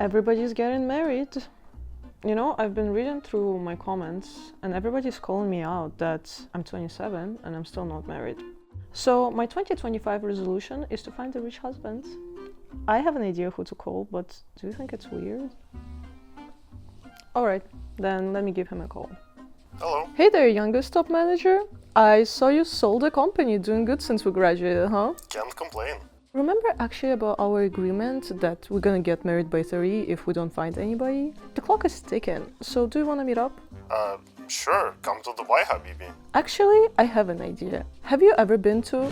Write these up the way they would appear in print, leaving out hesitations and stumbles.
Everybody's getting married. You know, I've been reading through my comments and everybody's calling me out that I'm 27 and I'm still not married. So my 2025 resolution is to find a rich husband. I have an idea who to call, but do you think it's weird? Alright, then let me give him a call. Hello. Hey there, youngest top manager. I saw you sold a company, doing good since we graduated, huh? Can't complain. Remember actually about our agreement that we're gonna get married by 30 if we don't find anybody? The clock is ticking, so do you wanna meet up? Sure. Come to Dubai, Habibi. Actually, I have an idea. Have you ever been to...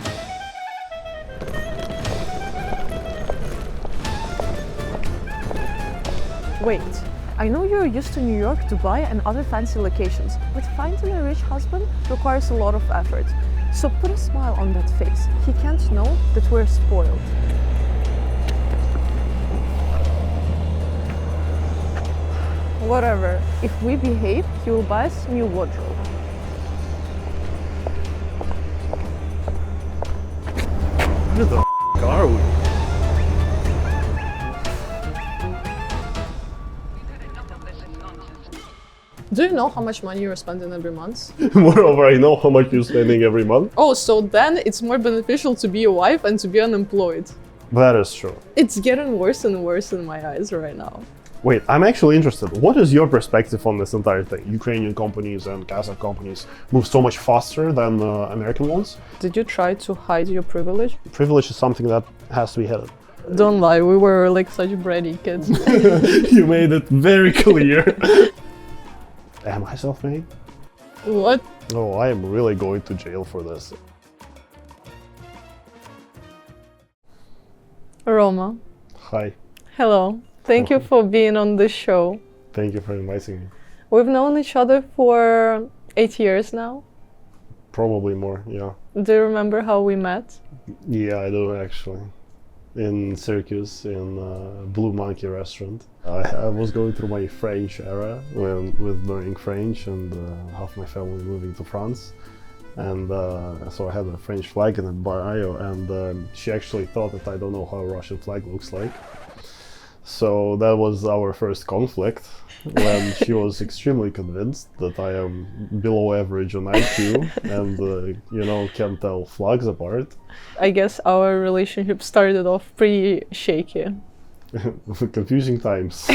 Wait, I know you're used to New York, Dubai and other fancy locations, but finding a rich husband requires a lot of effort. So put a smile on that face. He can't know that we're spoiled. Whatever. If we behave, he will buy us a new wardrobe. Where the are we? Do you know how much money you're spending every month? Moreover, I know how much you're spending every month. Oh, so then it's more beneficial to be a wife and to be unemployed. That is true. It's getting worse and worse in my eyes right now. Wait, I'm actually interested. What is your perspective on this entire thing? Ukrainian companies and Kazakh companies move so much faster than American ones. Did you try to hide your privilege? Privilege is something that has to be hidden. Don't lie, we were like such bratty kids. You made it very clear. Am I self-made? What? No, I am really going to jail for this. Roma. Hi. Hello. Thank you for being on this show. Thank you for inviting me. We've known each other for 8 years now. Probably more, yeah. Do you remember how we met? Yeah, I do actually. In Syracuse, in Blue Monkey restaurant. I was going through my French era with learning French, and half my family moving to France. And so I had a French flag in the bio, and she actually thought that I don't know how a Russian flag looks like. So that was our first conflict, when she was extremely convinced that I am below average on IQ and, you know, can't tell flags apart. I guess our relationship started off pretty shaky. Confusing times.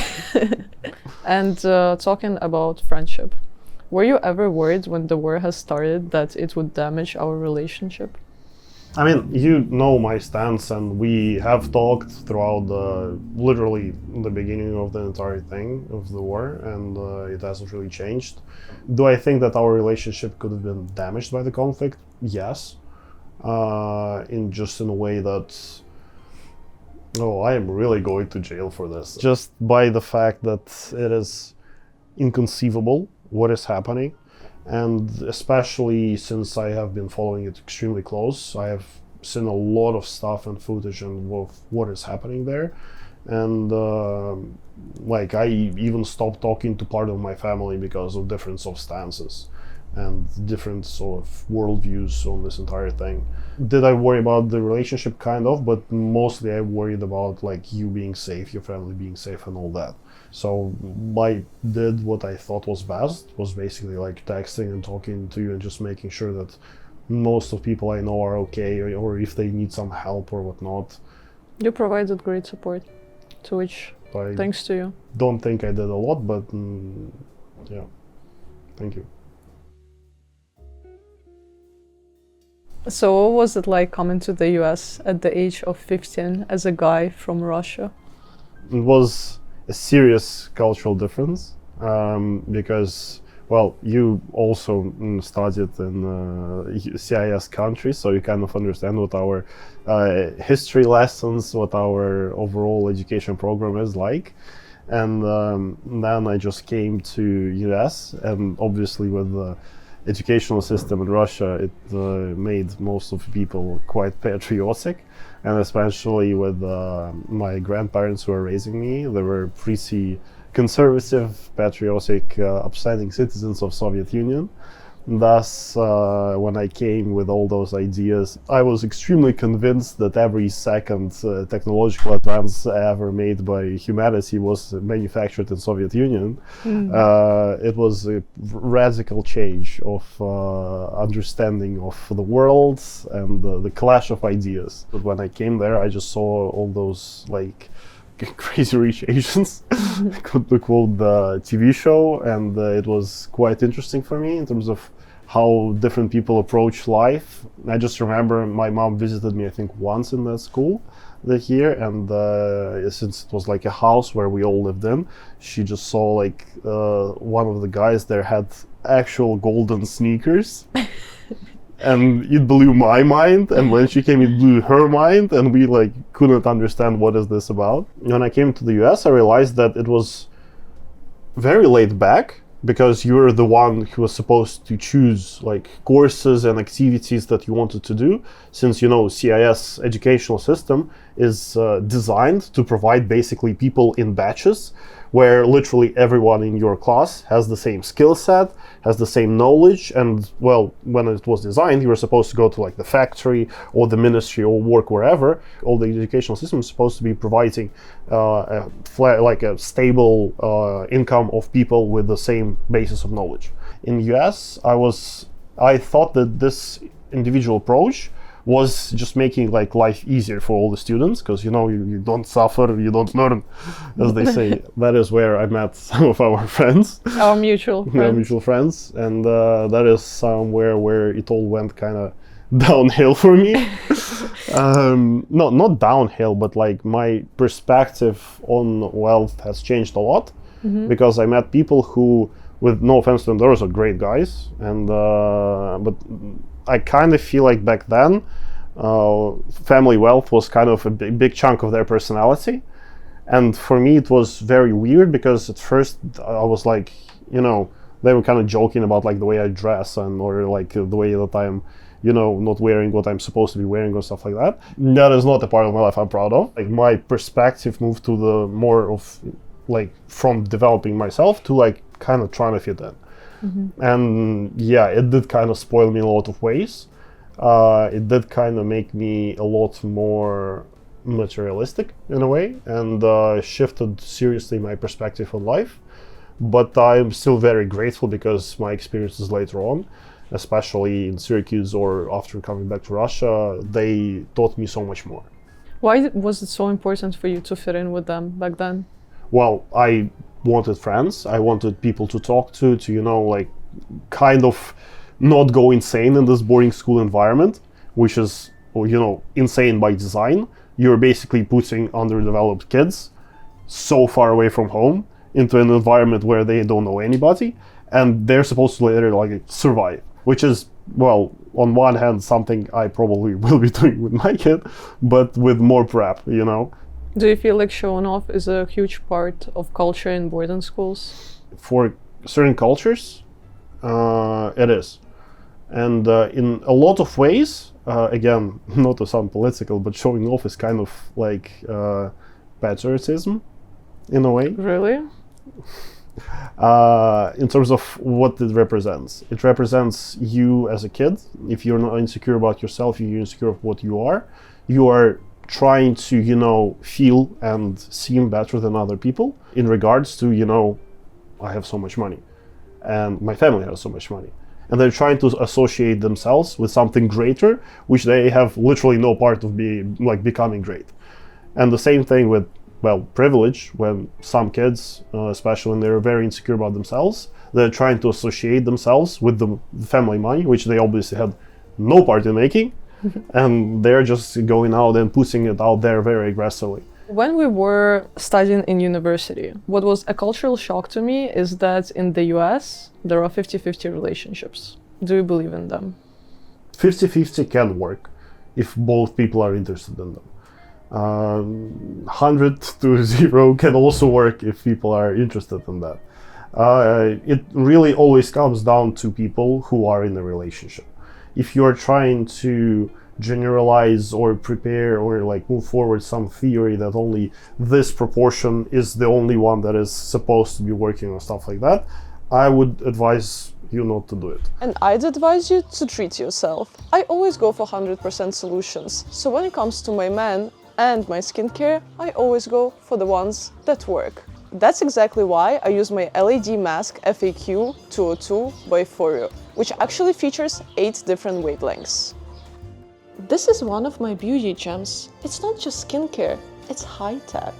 And talking about friendship, were you ever worried when the war has started that it would damage our relationship? I mean, you know my stance, and we have talked throughout literally the beginning of the entire thing of the war, and it hasn't really changed. Do I think that our relationship could have been damaged by the conflict? Yes. In a way that, oh, I am really going to jail for this. Just by the fact that it is inconceivable what is happening. And especially since I have been following it extremely close, I have seen a lot of stuff and footage and what is happening there. And like I even stopped talking to part of my family because of difference of stances and different sort of worldviews on this entire thing. Did I worry about the relationship? Kind of, but mostly I worried about like you being safe, your family being safe and all that. So I did what I thought was best, was basically like texting and talking to you and just making sure that most of people I know are okay, or if they need some help or whatnot. You provided great support, to which thanks to you. Don't think I did a lot, but yeah, thank you. So what was it like coming to the US at the age of 15 as a guy from Russia? It was a serious cultural difference because, well, you also studied in CIS countries, so you kind of understand what our history lessons, what our overall education program is like. And then I just came to US, and obviously with the educational system in Russia, it made most of the people quite patriotic. And especially with my grandparents who were raising me, they were pretty conservative, patriotic, upstanding citizens of Soviet Union. Thus, when I came with all those ideas, I was extremely convinced that every second technological advance ever made by humanity was manufactured in Soviet Union. It was a radical change of understanding of the world and the clash of ideas. But when I came there, I just saw all those like Crazy Rich Asians, to quote the TV show, and it was quite interesting for me in terms of how different people approach life. I just remember my mom visited me, I think, once in that school here, and since it was like a house where we all lived in, she just saw like one of the guys there had actual golden sneakers. And it blew my mind, and when she came, it blew her mind, and we like couldn't understand what is this about. When I came to the US, I realized that it was very laid back, because you're the one who was supposed to choose like courses and activities that you wanted to do, since CIS educational system is designed to provide basically people in batches, where literally everyone in your class has the same skill set, has the same knowledge, and well, when it was designed, you were supposed to go to like the factory or the ministry or work wherever. All the educational system is supposed to be providing a stable income of people with the same basis of knowledge. In US, I thought that this individual approach was just making like life easier for all the students, because you don't suffer, you don't learn, as they say. That is where I met some of our friends, our mutual friends. Our mutual friends, and that is somewhere where it all went kind of downhill for me. Not downhill, but like my perspective on wealth has changed a lot, because I met people who, with no offense to them, those are great guys, and but I kind of feel like back then, family wealth was kind of a big chunk of their personality. And for me, it was very weird, because at first I was like, they were kind of joking about like the way I dress or like the way that I'm, not wearing what I'm supposed to be wearing or stuff like that. That is not a part of my life I'm proud of. Like my perspective moved to the more of like from developing myself to like kind of trying to fit in. And yeah, it did kind of spoil me in a lot of ways. It did kind of make me a lot more materialistic in a way, and shifted seriously my perspective on life. But I'm still very grateful, because my experiences later on, especially in Syracuse or after coming back to Russia, they taught me so much more. Why was it so important for you to fit in with them back then? Well, I wanted friends. I wanted people to talk to like kind of not go insane in this boring school environment, which is, insane by design. You're basically putting underdeveloped kids so far away from home into an environment where they don't know anybody, and they're supposed to later like survive, which is, well, on one hand, something I probably will be doing with my kid, but with more prep, Do you feel like showing off is a huge part of culture in boarding schools? For certain cultures, it is. And in a lot of ways, again, not to sound political, but showing off is kind of like patriotism, in a way. Really? In terms of what it represents. It represents you as a kid. If you're not insecure about yourself, you're insecure of what you are trying to, feel and seem better than other people in regards to, I have so much money and my family has so much money. And they're trying to associate themselves with something greater, which they have literally no part of becoming great. And the same thing with, privilege, when some kids, especially when they're very insecure about themselves, they're trying to associate themselves with the family money, which they obviously had no part in making. And they're just going out and pushing it out there very aggressively. When we were studying in university, what was a cultural shock to me is that in the US, there are 50-50 relationships. Do you believe in them? 50-50 can work if both people are interested in them. 100 to 0 can also work if people are interested in that. It really always comes down to people who are in a relationship. If you're trying to generalize or prepare or move forward some theory that only this proportion is the only one that is supposed to be working or stuff like that, I would advise you not to do it. And I'd advise you to treat yourself. I always go for 100% solutions, so when it comes to my man and my skincare, I always go for the ones that work. That's exactly why I use my LED mask FAQ 202 by Foreo, which actually features 8 different wavelengths. This is one of my beauty gems. It's not just skincare, it's high-tech.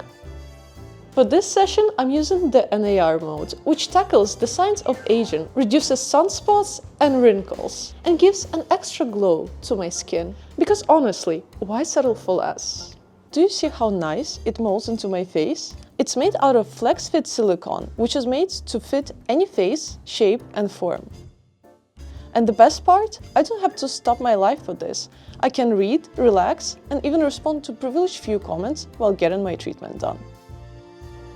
For this session, I'm using the NAR mode, which tackles the signs of aging, reduces sunspots and wrinkles, and gives an extra glow to my skin. Because honestly, why settle for less? Do you see how nice it molds into my face? It's made out of flex fit silicone, which is made to fit any face, shape and form. And the best part? I don't have to stop my life for this. I can read, relax, and even respond to privileged few comments while getting my treatment done.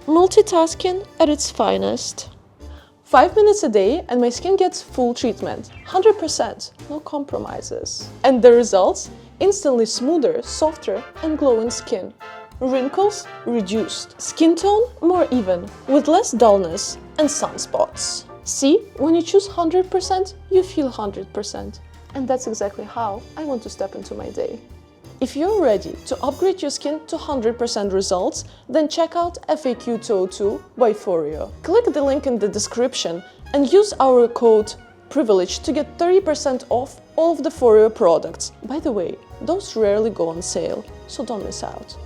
Multitasking at its finest. 5 minutes a day and my skin gets full treatment. 100%, no compromises. And the results? Instantly smoother, softer and glowing skin. Wrinkles reduced. Skin tone more even, with less dullness and sunspots. See, when you choose 100%, you feel 100%. And that's exactly how I want to step into my day. If you're ready to upgrade your skin to 100% results, then check out FAQ 202 by Foreo. Click the link in the description and use our code PRIVILEGE to get 30% off all of the Foreo products. By the way, those rarely go on sale, so don't miss out.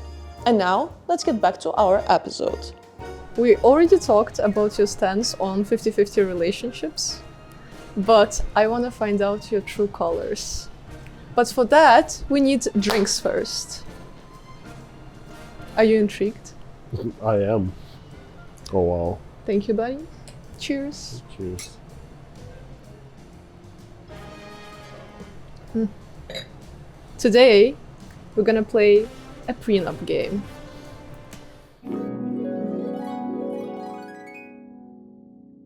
And now, let's get back to our episode. We already talked about your stance on 50-50 relationships, but I want to find out your true colors. But for that, we need drinks first. Are you intrigued? I am. Oh wow. Thank you, buddy. Cheers. Cheers. Today, we're gonna play a prenup game.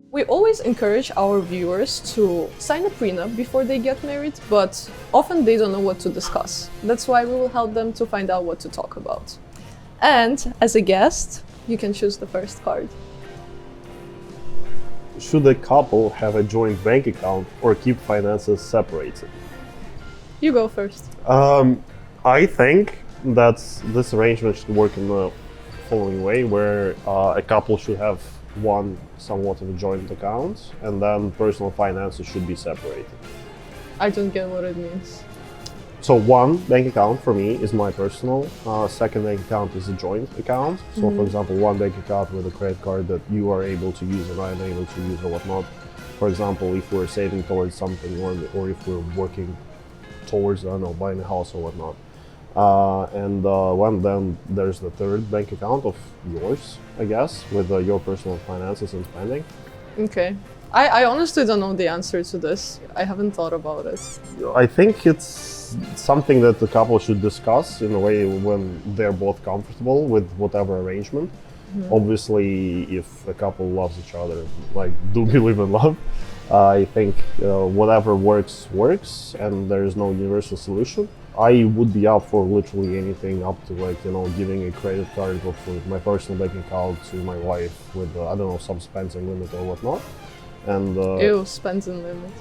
We always encourage our viewers to sign a prenup before they get married, but often they don't know what to discuss. That's why we will help them to find out what to talk about. And as a guest, you can choose the first card. Should a couple have a joint bank account or keep finances separated? You go first. I think that this arrangement should work in the following way, where a couple should have one somewhat of a joint account, and then personal finances should be separated. I don't get what it means. So one bank account for me is my personal, second bank account is a joint account. So for example, one bank account with a credit card that you are able to use and I am able to use or whatnot. For example, if we're saving towards something or if we're working towards, I don't know, buying a house or whatnot. Then there's the third bank account of yours, I guess, with your personal finances and spending. Okay. I honestly don't know the answer to this. I haven't thought about it. I think it's something that the couple should discuss in a way when they're both comfortable with whatever arrangement. Obviously, if a couple loves each other, like do believe in love, I think whatever works, and there is no universal solution. I would be up for literally anything up to giving a credit card of my personal bank account to my wife with, I don't know, some spending limit or whatnot. And Ew, spending limit.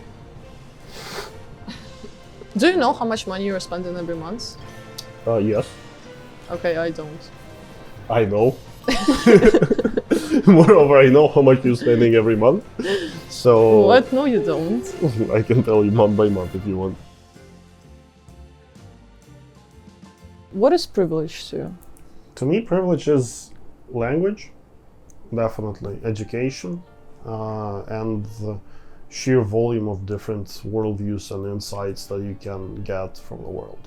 Do you know how much money you're spending every month? Yes. Okay, I don't. I know. Moreover, I know how much you're spending every month. So What? No, you don't. I can tell you month by month if you want. What is privilege to you? To me, privilege is language, definitely, education, and the sheer volume of different worldviews and insights that you can get from the world.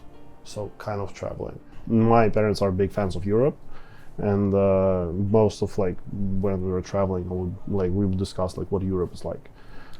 So, kind of traveling. My parents are big fans of Europe, and most of when we were traveling, we've discussed what Europe is like.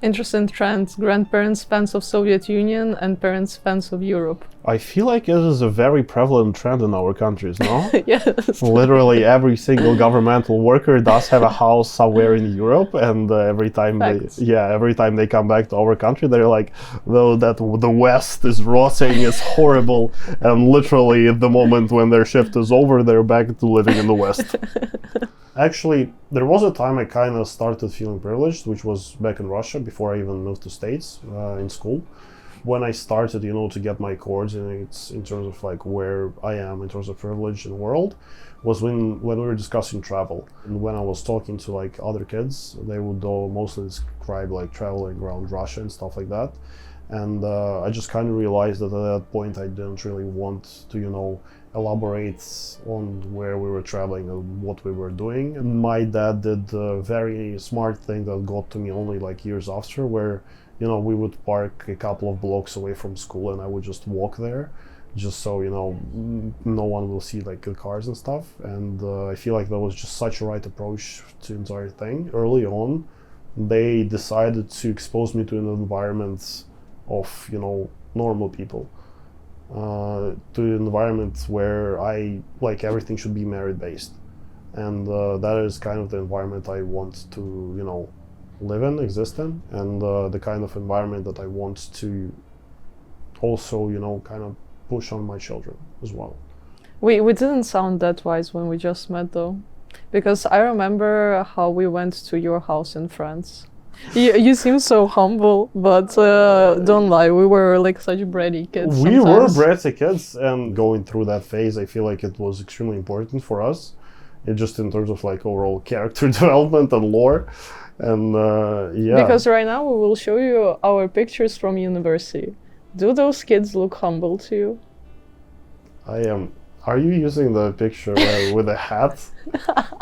Interesting trend. Grandparents fans of Soviet Union and parents fans of Europe. I feel like it is a very prevalent trend in our countries, no? Yes. Literally every single governmental worker does have a house somewhere in Europe, and every time they come back to our country, they're like, though that the West is rotting, it's horrible, and literally at the moment when their shift is over, they're back to living in the West. Actually, there was a time I kind of started feeling privileged, which was back in Russia before I even moved to States in school. When I started, to get my coordinates in terms of like where I am in terms of privilege in the world, was when we were discussing travel. And when I was talking to like other kids, they would all mostly describe like traveling around Russia and stuff like that. And I just kind of realized that at that point I didn't really want to, elaborate on where we were traveling and what we were doing. And my dad did a very smart thing that got to me only like years after, where we would park a couple of blocks away from school and I would just walk there, just so no one will see like the cars and stuff. And I feel like that was just such a right approach to the entire thing. Early on, they decided to expose me to an environment of normal people, to an environment where I like everything should be merit based, and that is kind of the environment I want to live in, exist in, and the kind of environment that I want to also kind of push on my children as well. We didn't sound that wise when we just met though, because I remember how we went to your house in France. You seem so humble, but don't lie, we were like such bratty kids. We were sometimes. bratty kids, and going through that phase, I feel like it was extremely important for us. It just in terms of like overall character development and lore, and yeah. Because right now we will show you our pictures from university. Do those kids look humble to you? I am. Are you using the picture with a hat?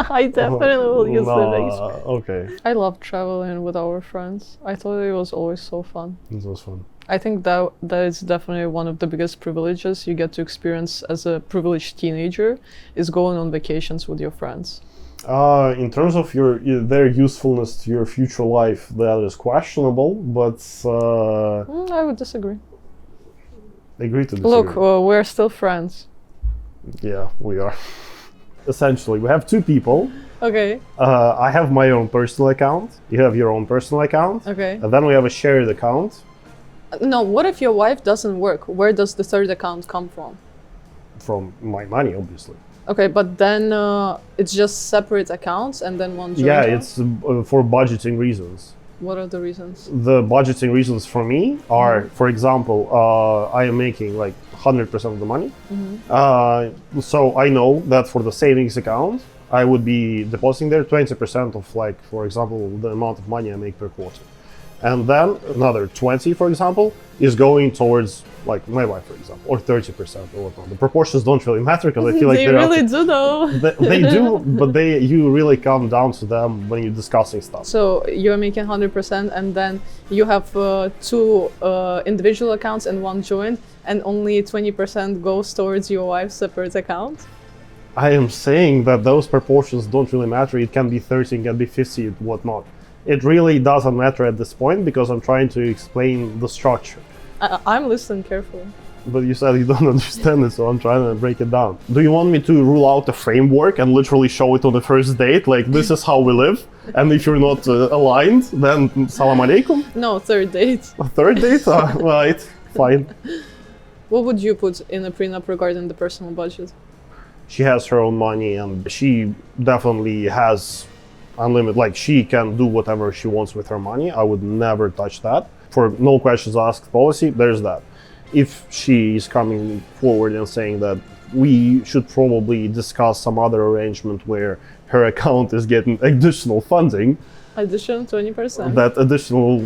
I definitely will use the next. Okay. I love traveling with our friends. I thought it was always so fun. It was fun. I think that is definitely one of the biggest privileges you get to experience as a privileged teenager, is going on vacations with your friends. In terms of their usefulness to your future life, that is questionable, but I would disagree. Agree to disagree. Look, we're still friends. Yeah, we are. Essentially, we have two people. Okay. I have my own personal account. You have your own personal account. Okay. And then we have a shared account. No, what if your wife doesn't work? Where does the third account come from? From my money, obviously. Okay, but then it's just separate accounts and then one joint Yeah, account? it's for budgeting reasons. What are the reasons? The budgeting reasons for me are, for example, I am making like 100% of the money. So I know that for the savings account, I would be depositing there 20% of, like, for example, the amount of money I make per quarter. And then another 20, for example, is going towards like my wife, for example, or 30% or whatnot. The proportions don't really matter because I feel like they really do though. They do, but you really come down to them when you're discussing stuff. So you're making 100% and then you have two individual accounts and one joint, and only 20% goes towards your wife's separate account? I am saying that those proportions don't really matter. It can be 30, it can be 50, whatnot. It really doesn't matter at this point because I'm trying to explain the structure. I'm listening carefully. But you said you don't understand it, so I'm trying to break it down. Do you want me to rule out a framework and literally show it on the first date? Like, this is how we live, and if you're not aligned, then salam alaikum? No, third date. A third date? Right, fine. What would you put in a prenup regarding the personal budget? She has her own money, and she definitely has unlimited, like, she can do whatever she wants with her money. I would never touch that. For no questions asked policy, there's that. If she is coming forward and saying that we should probably discuss some other arrangement where her account is getting additional funding, Additional 20%. that additional,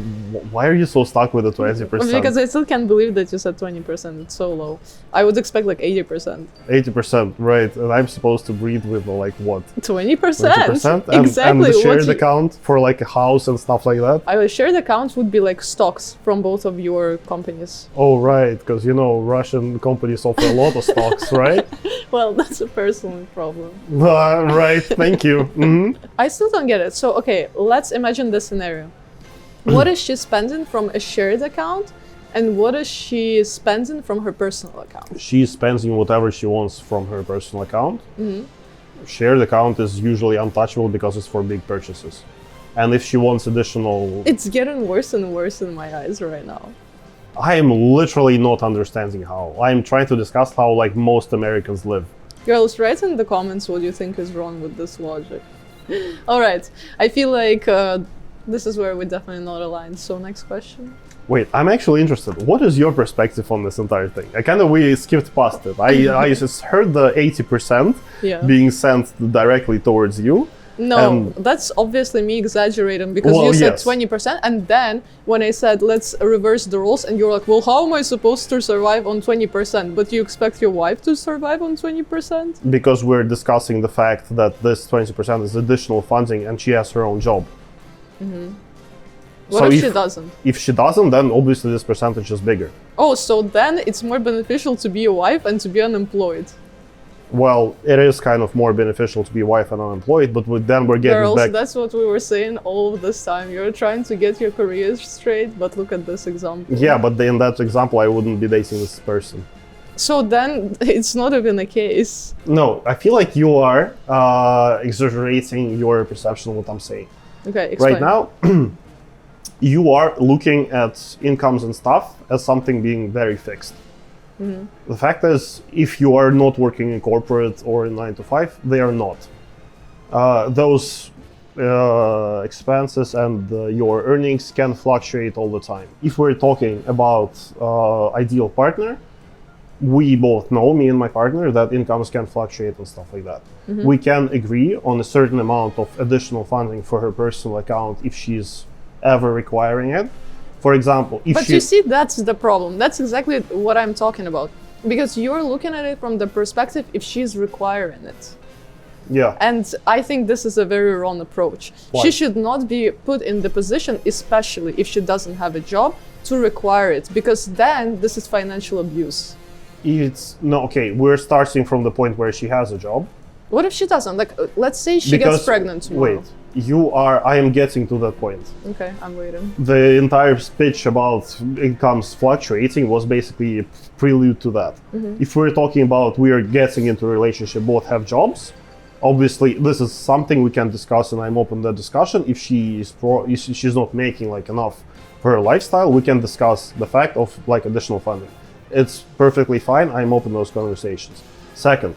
why are you so stuck with the 20%? Because I still can't believe that you said 20%, it's so low. I would expect like 80%. 80%, right, and I'm supposed to breathe with like what? 20%? 20%? Exactly. And the shared account for like a house and stuff like that? A shared account would be like stocks from both of your companies. Oh, right, because Russian companies offer a lot of stocks, right? Well, that's a personal problem. Right, thank you. Mm-hmm. I still don't get it. So, okay, let's imagine this scenario. What is she spending from a shared account, and what is she spending from her personal account? She spends whatever she wants from her personal account. Mm-hmm. Shared account is usually untouchable because it's for big purchases. And if she wants additional... It's getting worse and worse in my eyes right now. I am literally not understanding how. I am trying to discuss how like most Americans live. Girls, write in the comments what you think is wrong with this logic. All right. I feel like this is where we're definitely not aligned. So next question. Wait, I'm actually interested. What is your perspective on this entire thing? We skipped past it. I just heard the 80% being sent directly towards you. No, that's obviously me exaggerating because you said 20%, and then when I said let's reverse the roles, and you're like, well, how am I supposed to survive on 20%? But you expect your wife to survive on 20%? Because we're discussing the fact that this 20% is additional funding and she has her own job. Mm-hmm. What if she doesn't? If she doesn't, then obviously this percentage is bigger. Oh, so then it's more beneficial to be a wife and to be unemployed. Well, it is kind of more beneficial to be a wife and unemployed, but then we're getting Girls, back... that's what we were saying all of this time. You're trying to get your career straight, but look at this example. Yeah, but in that example, I wouldn't be dating this person. So then it's not even a case. No, I feel like you are exaggerating your perception of what I'm saying. Okay, explain. Right now, you are looking at incomes and stuff as something being very fixed. Mm-hmm. The fact is, if you are not working in corporate or in 9 to 5, they are not. Those expenses and your earnings can fluctuate all the time. If we're talking about ideal partner, we both know, me and my partner, that incomes can fluctuate and stuff like that. Mm-hmm. We can agree on a certain amount of additional funding for her personal account if she's ever requiring it. For example, if you see, that's the problem. That's exactly what I'm talking about. Because you're looking at it from the perspective if she's requiring it. Yeah. And I think this is a very wrong approach. Why? She should not be put in the position, especially if she doesn't have a job, to require it. Because then this is financial abuse. We're starting from the point where she has a job. What if she doesn't? Like, let's say she gets pregnant tomorrow. Wait, I am getting to that point. Okay, I'm waiting. The entire speech about incomes fluctuating was basically a prelude to that. Mm-hmm. If we're talking about we are getting into a relationship, both have jobs, obviously this is something we can discuss, and I'm open to that discussion. If she's not making enough for her lifestyle, we can discuss the fact of additional funding. It's perfectly fine. I'm open to those conversations. Second,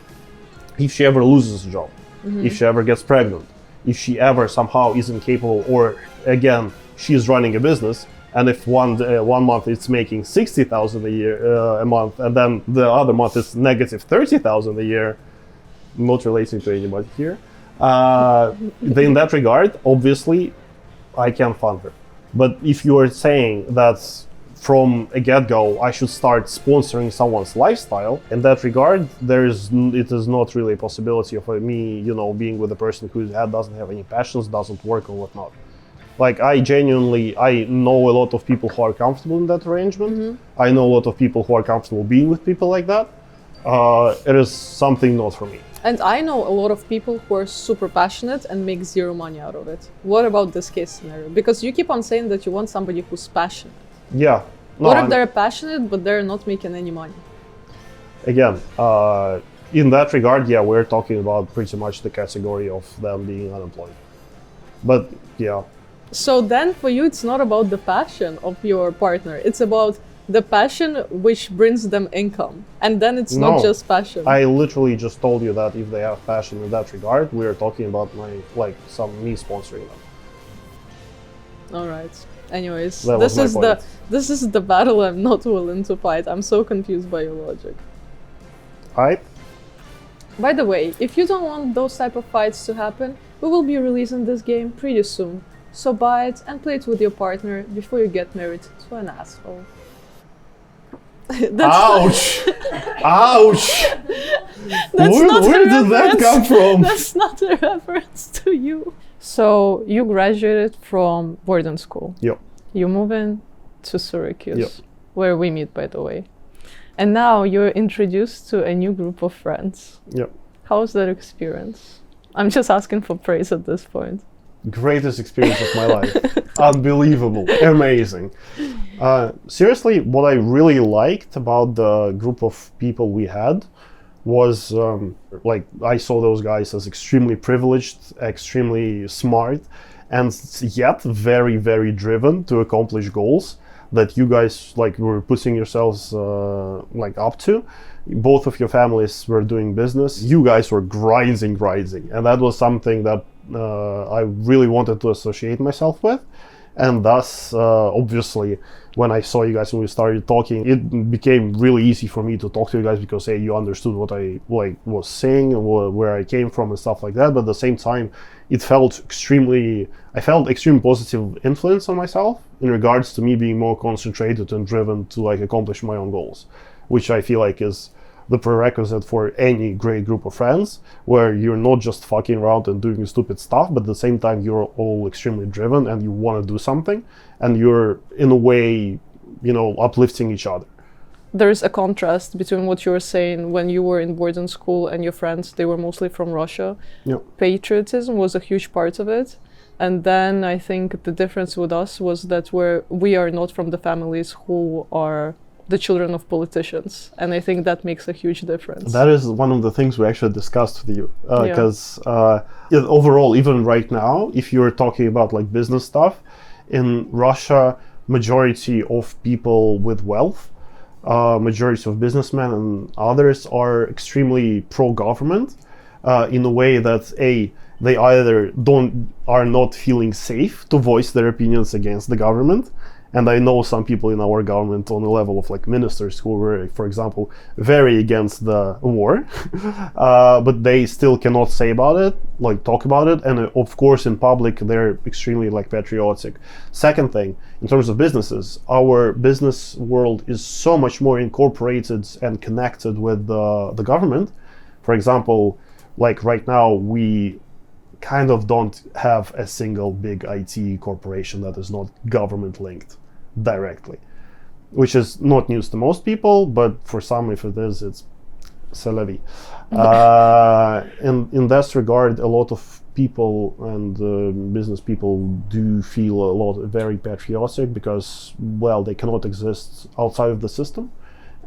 if she ever loses a job, mm-hmm. if she ever gets pregnant, if she ever somehow isn't capable, or again, she's running a business, and if one month it's making 60,000 a year a month, and then the other month is negative 30,000 a year, not relating to anybody here, then in that regard, obviously, I can fund her. But if you are saying that from a get-go, I should start sponsoring someone's lifestyle. In that regard, it is not really a possibility of me, being with a person who doesn't have any passions, doesn't work or whatnot. I know a lot of people who are comfortable in that arrangement. Mm-hmm. I know a lot of people who are comfortable being with people like that. It is something not for me. And I know a lot of people who are super passionate and make zero money out of it. What about this case scenario? Because you keep on saying that you want somebody who's passionate. Yeah. No, what if they're passionate, but they're not making any money? Again, in that regard, we're talking about pretty much the category of them being unemployed. But, yeah. So then for you, it's not about the passion of your partner. It's about the passion which brings them income. And then it's not just passion. I literally just told you that if they have passion in that regard, we're talking about me sponsoring them. All right. Anyways, this is the battle I'm not willing to fight. I'm so confused by your logic. Alright. By the way, if you don't want those type of fights to happen, we will be releasing this game pretty soon. So buy it and play it with your partner before you get married to an asshole. Ouch! Ouch! Where did that come from? That's not a reference to you. So you graduated from boarding school. Yep. You move in to Syracuse, yep. where we meet, by the way. And now you're introduced to a new group of friends. Yep. How's that experience? I'm just asking for praise at this point. Greatest experience of my life. Unbelievable. Amazing. Seriously, what I really liked about the group of people we had was I saw those guys as extremely privileged, extremely smart, and yet very, very driven to accomplish goals that you guys were putting yourselves up to. Both of your families were doing business. You guys were grinding, and that was something that I really wanted to associate myself with. And thus, obviously, when I saw you guys and we started talking, it became really easy for me to talk to you guys because, hey, you understood what I was saying and where I came from and stuff like that. But at the same time, I felt extreme positive influence on myself in regards to me being more concentrated and driven to accomplish my own goals, which I feel like is the prerequisite for any great group of friends, where you're not just fucking around and doing stupid stuff, but at the same time you're all extremely driven and you want to do something, and you're in a way, uplifting each other. There's a contrast between what you were saying when you were in boarding school and your friends, they were mostly from Russia. Yep. Patriotism was a huge part of it. And then I think the difference with us was that we are not from the families who are the children of politicians, and I think that makes a huge difference. That is one of the things we actually discussed with you, because overall, even right now, if you're talking about business stuff, in Russia, majority of people with wealth, majority of businessmen and others are extremely pro-government, in a way that they either are not feeling safe to voice their opinions against the government. And I know some people in our government on the level of ministers who were, for example, very against the war, but they still cannot say about it, talk about it. And of course, in public, they're extremely patriotic. Second thing, in terms of businesses, our business world is so much more incorporated and connected with the government. For example, right now, we kind of don't have a single big IT corporation that is not government linked directly, which is not news to most people, but for some, if it is, it's c'est la vie. In this regard, a lot of people and business people do feel very patriotic because, well, they cannot exist outside of the system,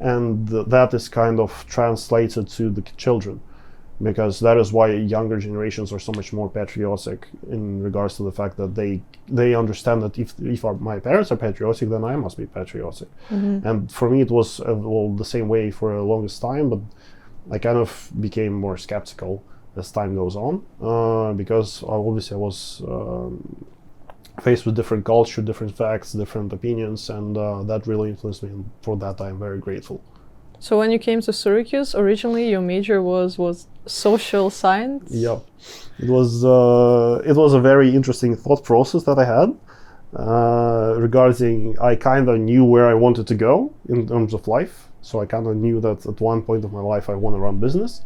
and that is kind of translated to the children, because that is why younger generations are so much more patriotic in regards to the fact that they understand that if my parents are patriotic, then I must be patriotic. Mm-hmm. And for me, it was the same way for the longest time, but I kind of became more skeptical as time goes on, because obviously I was faced with different culture, different facts, different opinions, and that really influenced me, and for that I'm very grateful. So when you came to Syracuse, originally your major was social science? Yeah, it was a very interesting thought process that I had regarding, I kind of knew where I wanted to go in terms of life. So I kind of knew that at one point of my life I want to run business.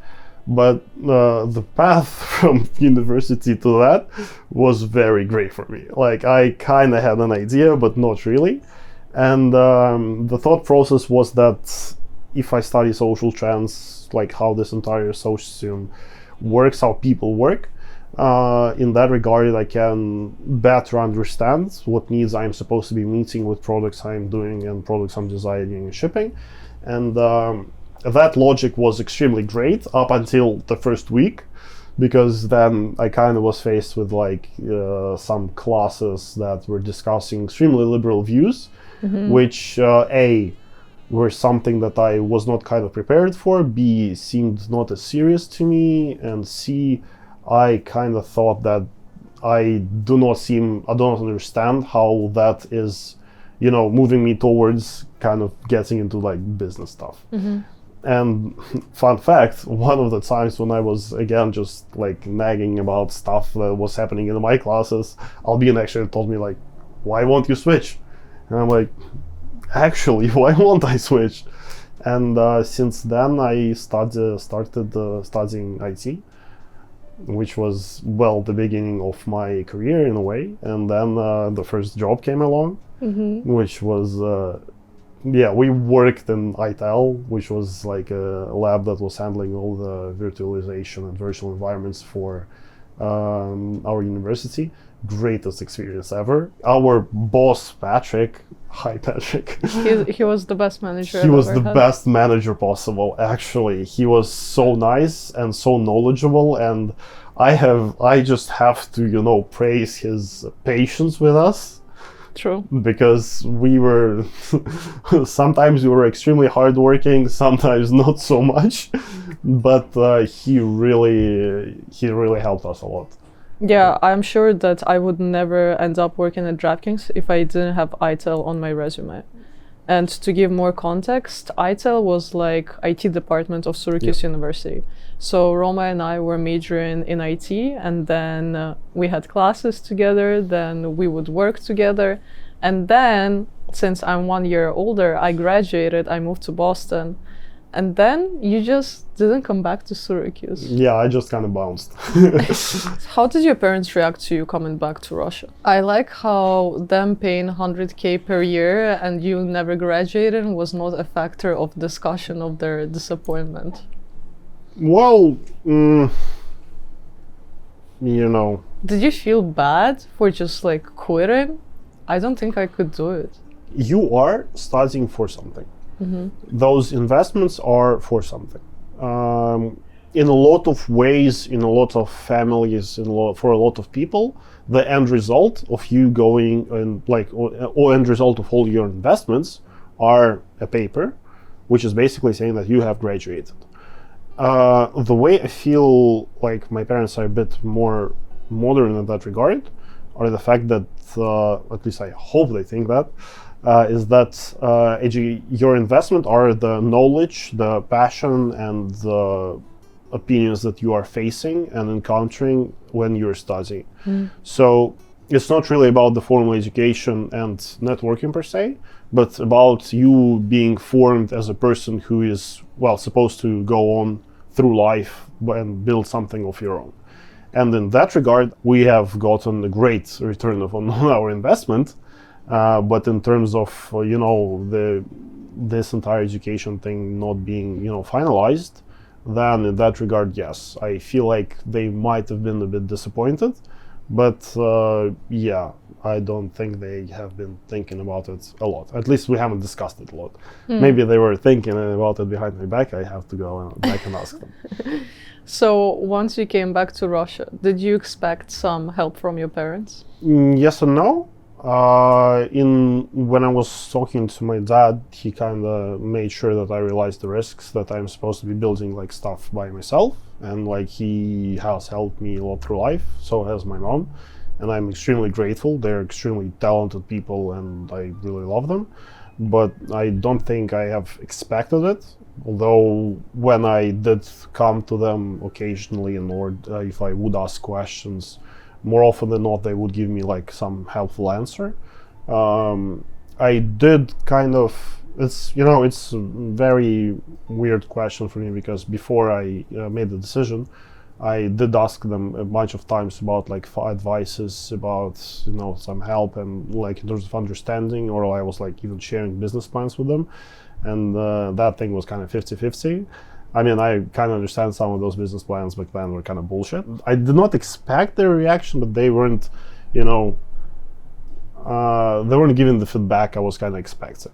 But the path from university to that was very great for me. I kind of had an idea, but not really. And the thought process was that if I study social trends, how this entire social system works, how people work, in that regard, I can better understand what needs I'm supposed to be meeting with products I'm doing and products I'm designing and shipping. And that logic was extremely great up until the first week, because then I kind of was faced with some classes that were discussing extremely liberal views, mm-hmm. which were something that I was not kind of prepared for, B, seemed not as serious to me, and C, I kind of thought that I do not understand how that is, moving me towards kind of getting into business stuff. Mm-hmm. And fun fact, one of the times when I was, again, just nagging about stuff that was happening in my classes, Albina actually told me why won't you switch? And I'm like, actually, why won't I switch? And since then I started studying IT, which was, the beginning of my career in a way. And then the first job came along, mm-hmm. which was, we worked in ITEL, which was a lab that was handling all the virtualization and virtual environments for our university. Greatest experience ever. Our boss, Patrick, hi Patrick. He was the best manager. He was the best manager possible, actually. He was so nice and so knowledgeable, and I just have to, praise his patience with us. True. Because we were, sometimes we were extremely hardworking, sometimes not so much, but he really helped us a lot. Yeah, I'm sure that I would never end up working at DraftKings if I didn't have ITEL on my resume. And to give more context, ITEL was like IT department of Syracuse University. So Roma and I were majoring in IT, and then we had classes together, then we would work together. And then, since I'm 1 year older, I graduated, I moved to Boston. And then you just didn't come back to Syracuse. Yeah, I just kind of bounced. How did your parents react to you coming back to Russia? I like how them paying 100K per year and you never graduated was not a factor of discussion of their disappointment. Well, you know. Did you feel bad for just like quitting? I don't think I could do it. You are studying for something. Those investments are for something. In a lot of ways, in a lot of families, for a lot of people, the end result of you going and or end result of all your investments are a paper, which is basically saying that you have graduated. The way I feel like my parents are a bit more modern in that regard, are the fact that, at least I hope they think that, is that your investment are the knowledge, the passion, and the opinions that you are facing and encountering when you're studying. So it's not really about the formal education and networking per se, but about you being formed as a person who is, well, supposed to go on through life and build something of your own. And in that regard, we have gotten a great return on our investment. But in terms of, this entire education thing not being, finalized, then in that regard, yes, I feel like they might have been a bit disappointed. But yeah, I don't think they have been thinking about it a lot. At least we haven't discussed it a lot. Maybe they were thinking about it behind my back. I have to go back and ask them. So once you came back to Russia, did you expect some help from your parents? Yes and no. When I was talking to my dad, he kind of made sure that I realized the risks, that I'm supposed to be building like stuff by myself, and like he has helped me a lot through life. So has my mom, and I'm extremely grateful. They're extremely talented people, and I really love them. But I don't think I have expected it. Although when I did come to them occasionally, or if I would ask questions, more often than not, they would give me like some helpful answer. I did kind of, it's a very weird question for me, because before I made the decision, I did ask them a bunch of times about like advices, about some help, and like in terms of understanding, or I was like even sharing business plans with them, and that thing was kind of 50-50. I mean, I kind of understand some of those business plans back then were kind of bullshit. I did not expect their reaction, but they weren't, they weren't giving the feedback I was kind of expecting.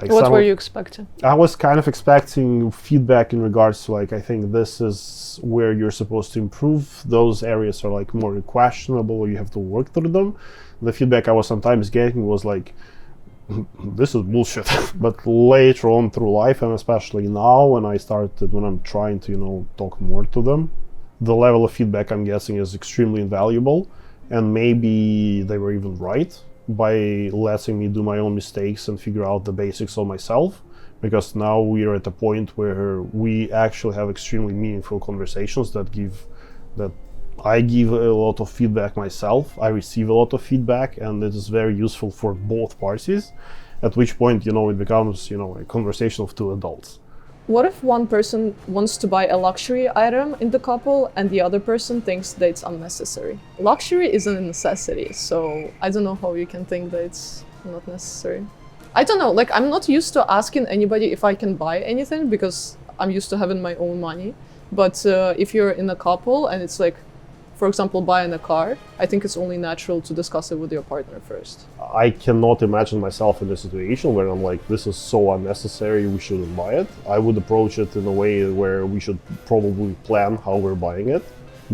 Like, what were you expecting? I was kind of expecting feedback in regards to like, I think this is where you're supposed to improve. Those areas are like more questionable, or you have to work through them. The feedback I was sometimes getting was like, this is bullshit. But later on through life, and especially now when I'm trying to talk more to them, the level of feedback I'm getting is extremely invaluable. And maybe they were even right by letting me do my own mistakes and figure out the basics of myself, because now we are at a point where we actually have extremely meaningful conversations that I give a lot of feedback myself, I receive a lot of feedback, and it is very useful for both parties, at which point, it becomes, a conversation of two adults. What if one person wants to buy a luxury item in the couple and the other person thinks that it's unnecessary? Luxury isn't a necessity, so I don't know how you can think that it's not necessary. I don't know, like I'm not used to asking anybody if I can buy anything, because I'm used to having my own money. But if you're in a couple and it's like, for example, buying a car, I think it's only natural to discuss it with your partner first. I cannot imagine myself in a situation where I'm like, this is so unnecessary, we shouldn't buy it. I would approach it in a way where we should probably plan how we're buying it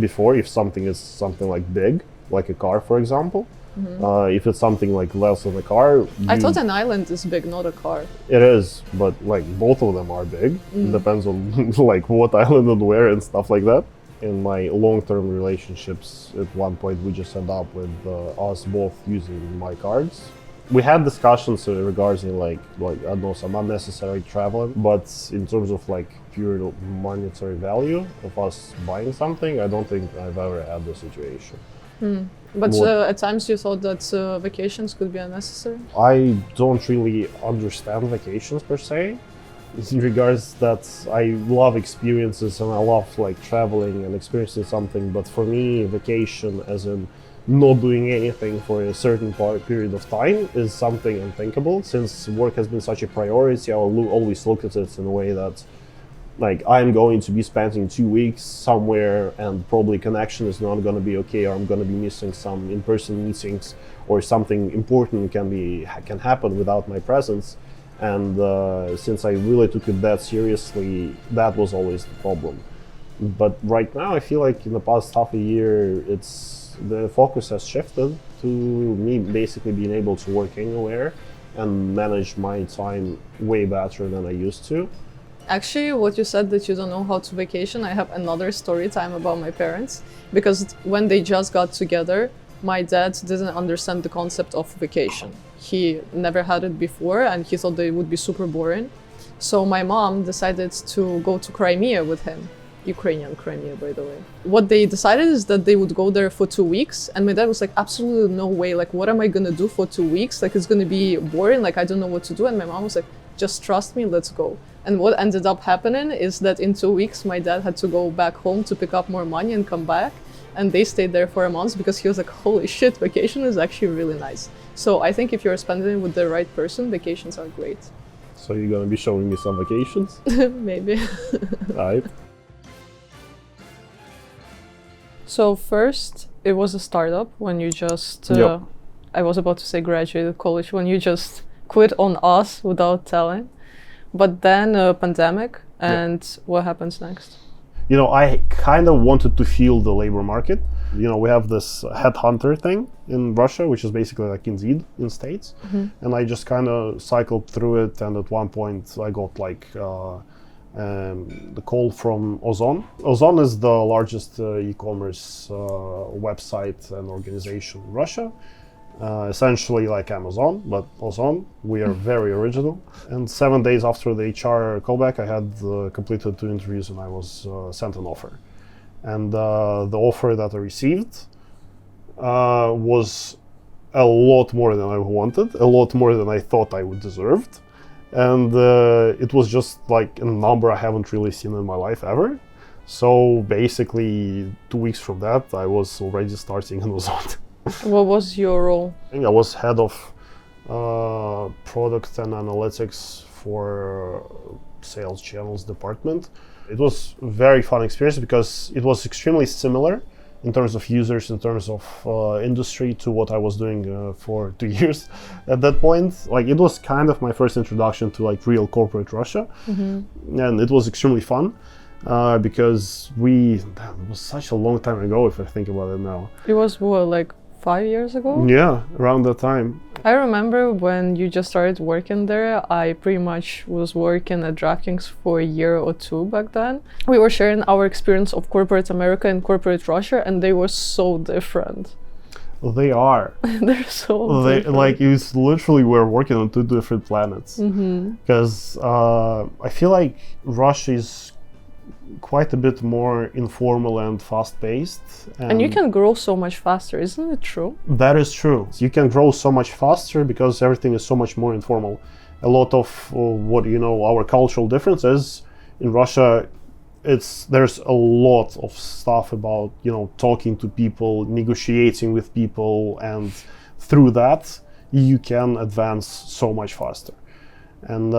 before, if something is something like big, like a car, for example. If it's something like less than a car... I thought an island is big, not a car. It is, but like both of them are big. It depends on like what island and where and stuff like that. in my long-term relationships, at one point we just end up with us both using my cards. We had discussions regarding like I don't know, some unnecessary traveling, but in terms of like pure monetary value of us buying something, I don't think I've ever had the situation. But at times you thought that vacations could be unnecessary? I don't really understand vacations per se, in regards that I love experiences and I love like traveling and experiencing something, but for me vacation as in not doing anything for a certain period of time is something unthinkable. Since work has been such a priority, I will always look at it in a way that like I'm going to be spending 2 weeks somewhere and probably connection is not going to be okay, or I'm going to be missing some in-person meetings, or something important can happen without my presence. And since I really took it that seriously, that was always the problem. But right now I feel like in the past half a year the focus has shifted to me basically being able to work anywhere and manage my time way better than I used to. Actually, what you said that you don't know how to vacation, I have another story time about my parents. Because when they just got together, my dad didn't understand the concept of vacation. He never had it before and he thought that it would be super boring. So my mom decided to go to Crimea with him. Ukrainian Crimea, by the way. What they decided is that they would go there for 2 weeks, and my dad was like, absolutely no way, like what am I gonna do for 2 weeks? Like it's gonna be boring, like I don't know what to do. And my mom was like, just trust me, let's go. And what ended up happening is that in 2 weeks my dad had to go back home to pick up more money and come back, and they stayed there for a month because he was like, holy shit, vacation is actually really nice. So I think if you're spending it with the right person, vacations are great. So you're gonna be showing me some vacations? Maybe. Right. So first, it was a startup when you just, Yep. I was about to say graduated college, when you just quit on us without telling. But then a pandemic, and what happens next? You know, I kind of wanted to feel the labor market. You know, we have this headhunter thing in Russia, which is basically like Indeed in States. And I just kind of cycled through it, and at one point I got like the call from Ozon. Ozon is the largest e-commerce website and organization in Russia. Essentially like Amazon, but Ozon. We are very original. And 7 days after the HR callback, I had completed 2 interviews and I was sent an offer. And the offer that I received was a lot more than I wanted, a lot more than I thought I would deserved. And it was just like a number I haven't really seen in my life ever. So basically 2 weeks from that, I was already starting in Ozon. What was your role? I think I was head of product and analytics for sales channels department. It was a very fun experience because it was extremely similar in terms of users, in terms of industry, to what I was doing for 2 years at that point. Like it was kind of my first introduction to like real corporate Russia, and it was extremely fun because it was such a long time ago if I think about it now. It was what, like 5 years ago? Yeah, around that time. I remember when you just started working there, I pretty much was working at DraftKings for a year or 2 back then. We were sharing our experience of corporate America and corporate Russia, and they were so different. They are. They're so different. Like it's literally we're working on 2 different planets. Because I feel like Russia is quite a bit more informal and fast-paced. And you can grow so much faster, isn't it true? That is true. You can grow so much faster because everything is so much more informal. A lot of what, you know, our cultural differences in Russia, there's a lot of stuff about, you know, talking to people, negotiating with people, and through that you can advance so much faster. And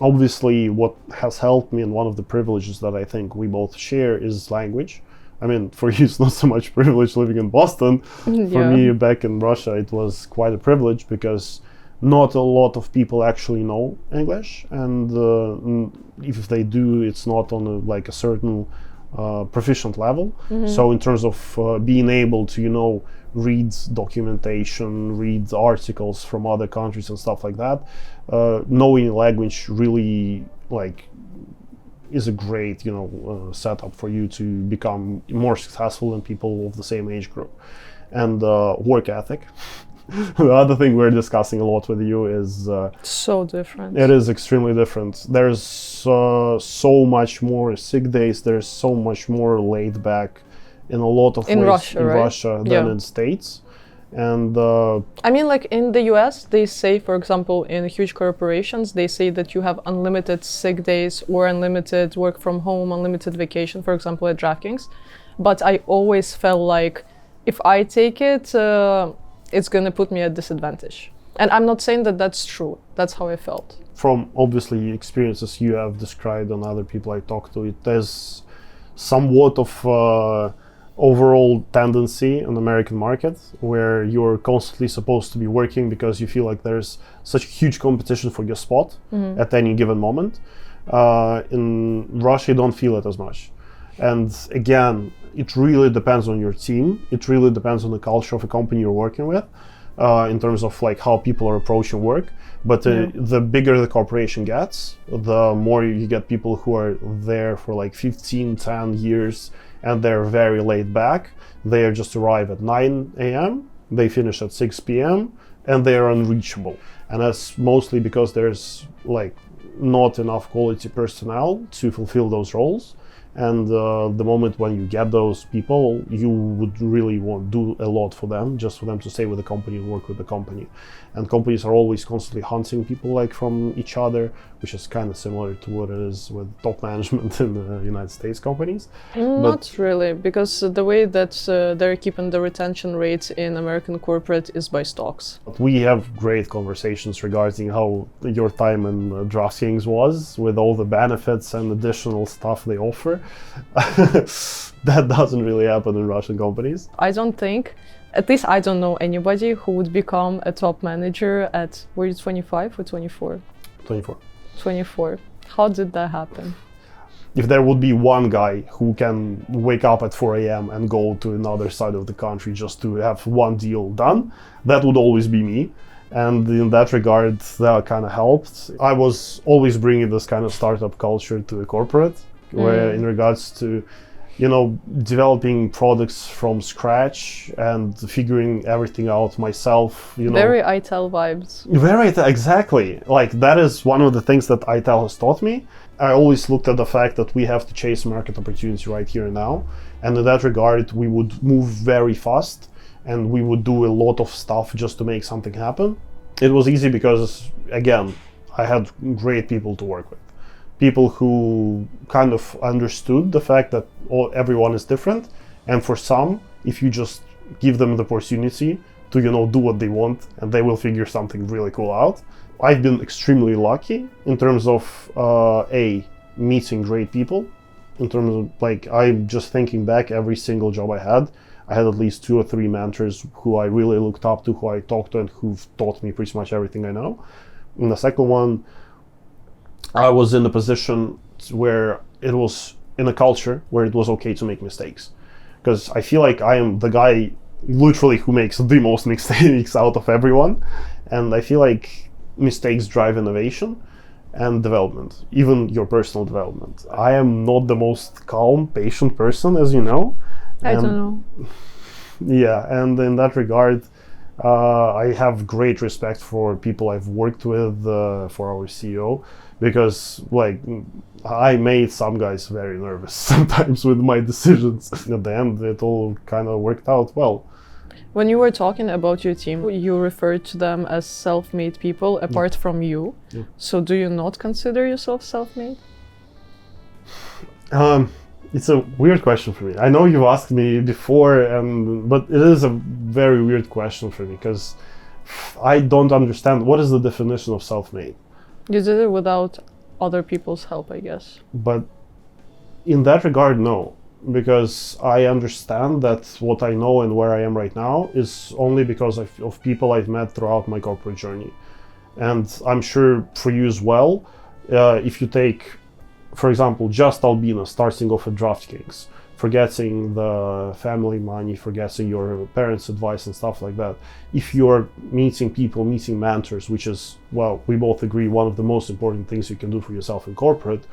obviously, what has helped me, and one of the privileges that I think we both share, is language. I mean, for you, it's not so much privilege living in Boston. For me, back in Russia, it was quite a privilege because not a lot of people actually know English, and if they do, it's not on a certain proficient level. So in terms of being able to, you know, read documentation, read articles from other countries and stuff like that, knowing language really is a great, setup for you to become more successful than people of the same age group. And work ethic. The other thing we're discussing a lot with you is so different. It is extremely different. There's so much more sick days. There's so much more laid back in a lot of ways in Russia than in States. And I mean, like in the US, they say, for example, in huge corporations, they say that you have unlimited sick days or unlimited work from home, unlimited vacation, for example, at DraftKings. But I always felt like if I take it, it's going to put me at disadvantage. And I'm not saying that that's true. That's how I felt. From obviously experiences you have described and other people I talked to, there's somewhat of overall tendency in the American market where you're constantly supposed to be working because you feel like there's such huge competition for your spot at any given moment. In Russia, you don't feel it as much. And again, it really depends on your team. It really depends on the culture of a company you're working with, in terms of like how people are approaching work. But the bigger the corporation gets, the more you get people who are there for like 15, 10 years, and they're very laid back. They just arrive at 9 a.m., they finish at 6 p.m., and they are unreachable. And that's mostly because there's like not enough quality personnel to fulfill those roles. And the moment when you get those people, you would really want to do a lot for them, just for them to stay with the company and work with the company. And companies are always constantly hunting people like from each other, which is kind of similar to what it is with top management in the United States companies. Not really, because the way that they're keeping the retention rate in American corporate is by stocks. We have great conversations regarding how your time in DraftKings was, with all the benefits and additional stuff they offer. That doesn't really happen in Russian companies. I don't think, at least I don't know anybody who would become a top manager at, were you 25 or 24? 24. 24. How did that happen? If there would be one guy who can wake up at 4 a.m. and go to another side of the country just to have one deal done, that would always be me. And in that regard, that kind of helped. I was always bringing this kind of startup culture to a corporate, where in regards to, developing products from scratch and figuring everything out myself, Very ITEL vibes. Exactly. Like, that is one of the things that ITEL has taught me. I always looked at the fact that we have to chase market opportunity right here and now. And in that regard, we would move very fast and we would do a lot of stuff just to make something happen. It was easy because, again, I had great people to work with. People who kind of understood the fact that everyone is different, and for some, if you just give them the opportunity to, do what they want, and they will figure something really cool out. I've been extremely lucky in terms of meeting great people. In terms of, like, I'm just thinking back, every single job I had at least 2 or 3 mentors who I really looked up to, who I talked to, and who've taught me pretty much everything I know. And the second one, I was in a position where it was in a culture where it was okay to make mistakes. Because I feel like I am the guy literally who makes the most mistakes out of everyone. And I feel like mistakes drive innovation and development, even your personal development. I am not the most calm, patient person, as you know. I don't know. Yeah, and in that regard, I have great respect for people I've worked with, for our CEO, because like I made some guys very nervous sometimes with my decisions. At the end, it all kind of worked out well. When you were talking about your team, you referred to them as self-made people apart from you. Yeah. So do you not consider yourself self-made? It's a weird question for me. I know you've asked me before, but it is a very weird question for me because I don't understand what is the definition of self-made. You did it without other people's help, I guess. But in that regard, no. Because I understand that what I know and where I am right now is only because of people I've met throughout my corporate journey. And I'm sure for you as well, if you take, for example, just Albina starting off at DraftKings, forgetting the family money, forgetting your parents' advice and stuff like that. If you're meeting people, meeting mentors, which is, well, we both agree, one of the most important things you can do for yourself in corporate,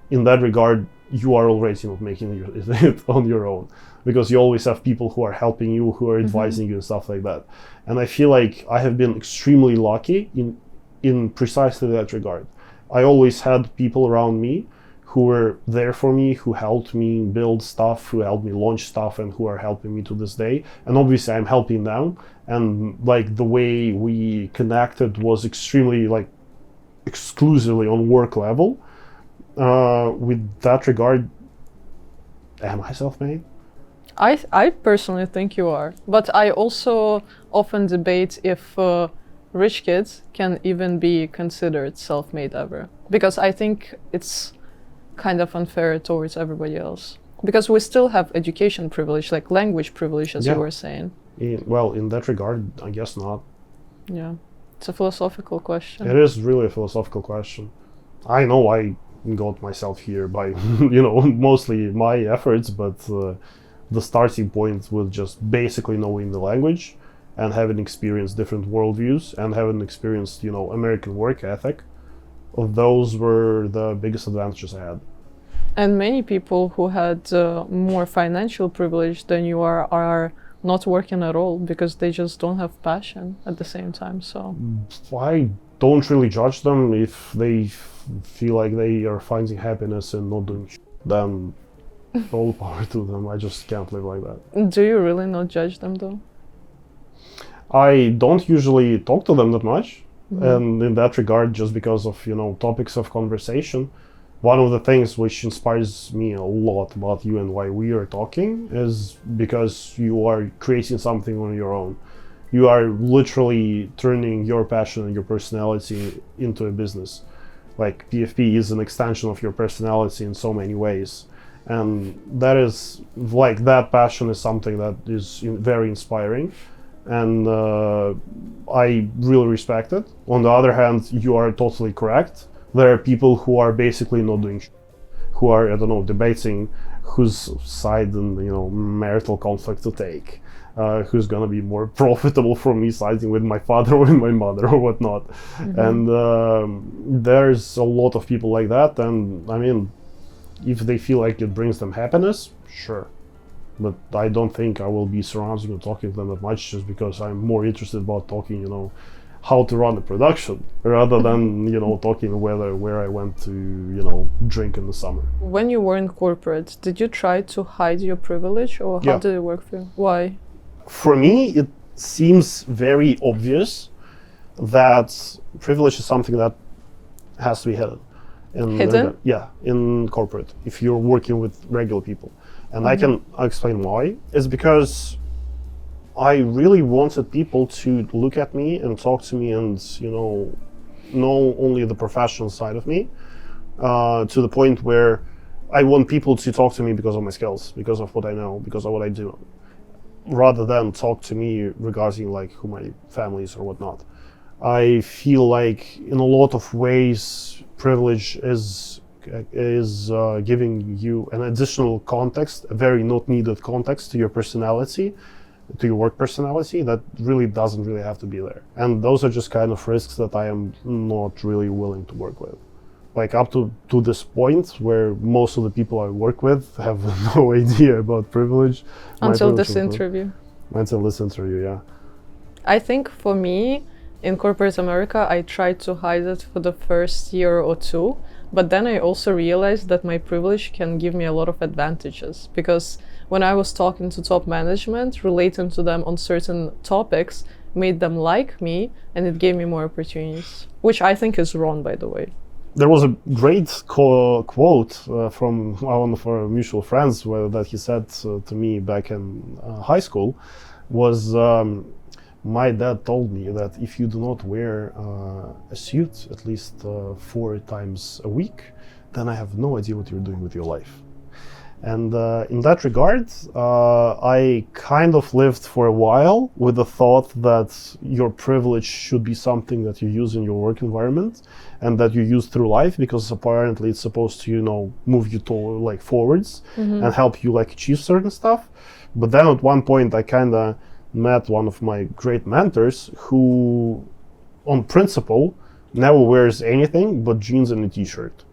in that regard, you are already not making it on your own, because you always have people who are helping you, who are advising you and stuff like that. And I feel like I have been extremely lucky in precisely that regard. I always had people around me who were there for me, who helped me build stuff, who helped me launch stuff, and who are helping me to this day. And obviously I'm helping them. And like the way we connected was extremely like exclusively on work level. With that regard, am I self-made? I personally think you are, but I also often debate if rich kids can even be considered self-made ever, because I think it's kind of unfair towards everybody else, because we still have education privilege, like language privilege, as you were saying. In that regard, I guess not. Yeah, it's a philosophical question. It is really a philosophical question. I know I got myself here by, mostly my efforts, but the starting point was just basically knowing the language and having experienced different worldviews and having experienced, American work ethic. Those were the biggest advantages I had. And many people who had more financial privilege than you are not working at all because they just don't have passion at the same time. So I don't really judge them. If they feel like they are finding happiness in not doing then all power to them. I just can't live like that. Do you really not judge them though? I don't usually talk to them that much. And in that regard, just because of topics of conversation, one of the things which inspires me a lot about you and why we are talking is because you are creating something on your own. You are literally turning your passion and your personality into a business. Like PFP is an extension of your personality in so many ways, and that is like that passion is something that is very inspiring. And I really respect it. On the other hand, you are totally correct. There are people who are basically not doing who are, debating whose side in, marital conflict to take, who's gonna be more profitable for me siding with my father or with my mother or whatnot. And there's a lot of people like that. And I mean, if they feel like it brings them happiness, sure. But I don't think I will be surrounding and talking to them that much, just because I'm more interested about talking, how to run a production rather than, talking where I went to, drink in the summer. When you were in corporate, did you try to hide your privilege, or how did it work for you? Why? For me, it seems very obvious that privilege is something that has to be hidden. Hidden? In corporate, if you're working with regular people. And I can explain why. It's because I really wanted people to look at me and talk to me and, know only the professional side of me, to the point where I want people to talk to me because of my skills, because of what I know, because of what I do, rather than talk to me regarding like who my family is or whatnot. I feel like in a lot of ways, privilege is giving you an additional context, a very not needed context to your personality, to your work personality that really doesn't really have to be there. And those are just kind of risks that I am not really willing to work with. Like up to this point where most of the people I work with have no idea about privilege. Until this interview. Until this interview, yeah. I think for me, in corporate America, I tried to hide it for the first year or two. But then I also realized that my privilege can give me a lot of advantages, because when I was talking to top management, relating to them on certain topics made them like me, and it gave me more opportunities, which I think is wrong, by the way. There was a great quote from one of our mutual friends that he said to me back in high school was, my dad told me that if you do not wear a suit at least 4 times a week, then I have no idea what you're doing with your life. And in that regard, I kind of lived for a while with the thought that your privilege should be something that you use in your work environment and that you use through life, because apparently it's supposed to, move you to forwards and help you achieve certain stuff. But then at one point I kind of met one of my great mentors who, on principle, never wears anything but jeans and a t-shirt.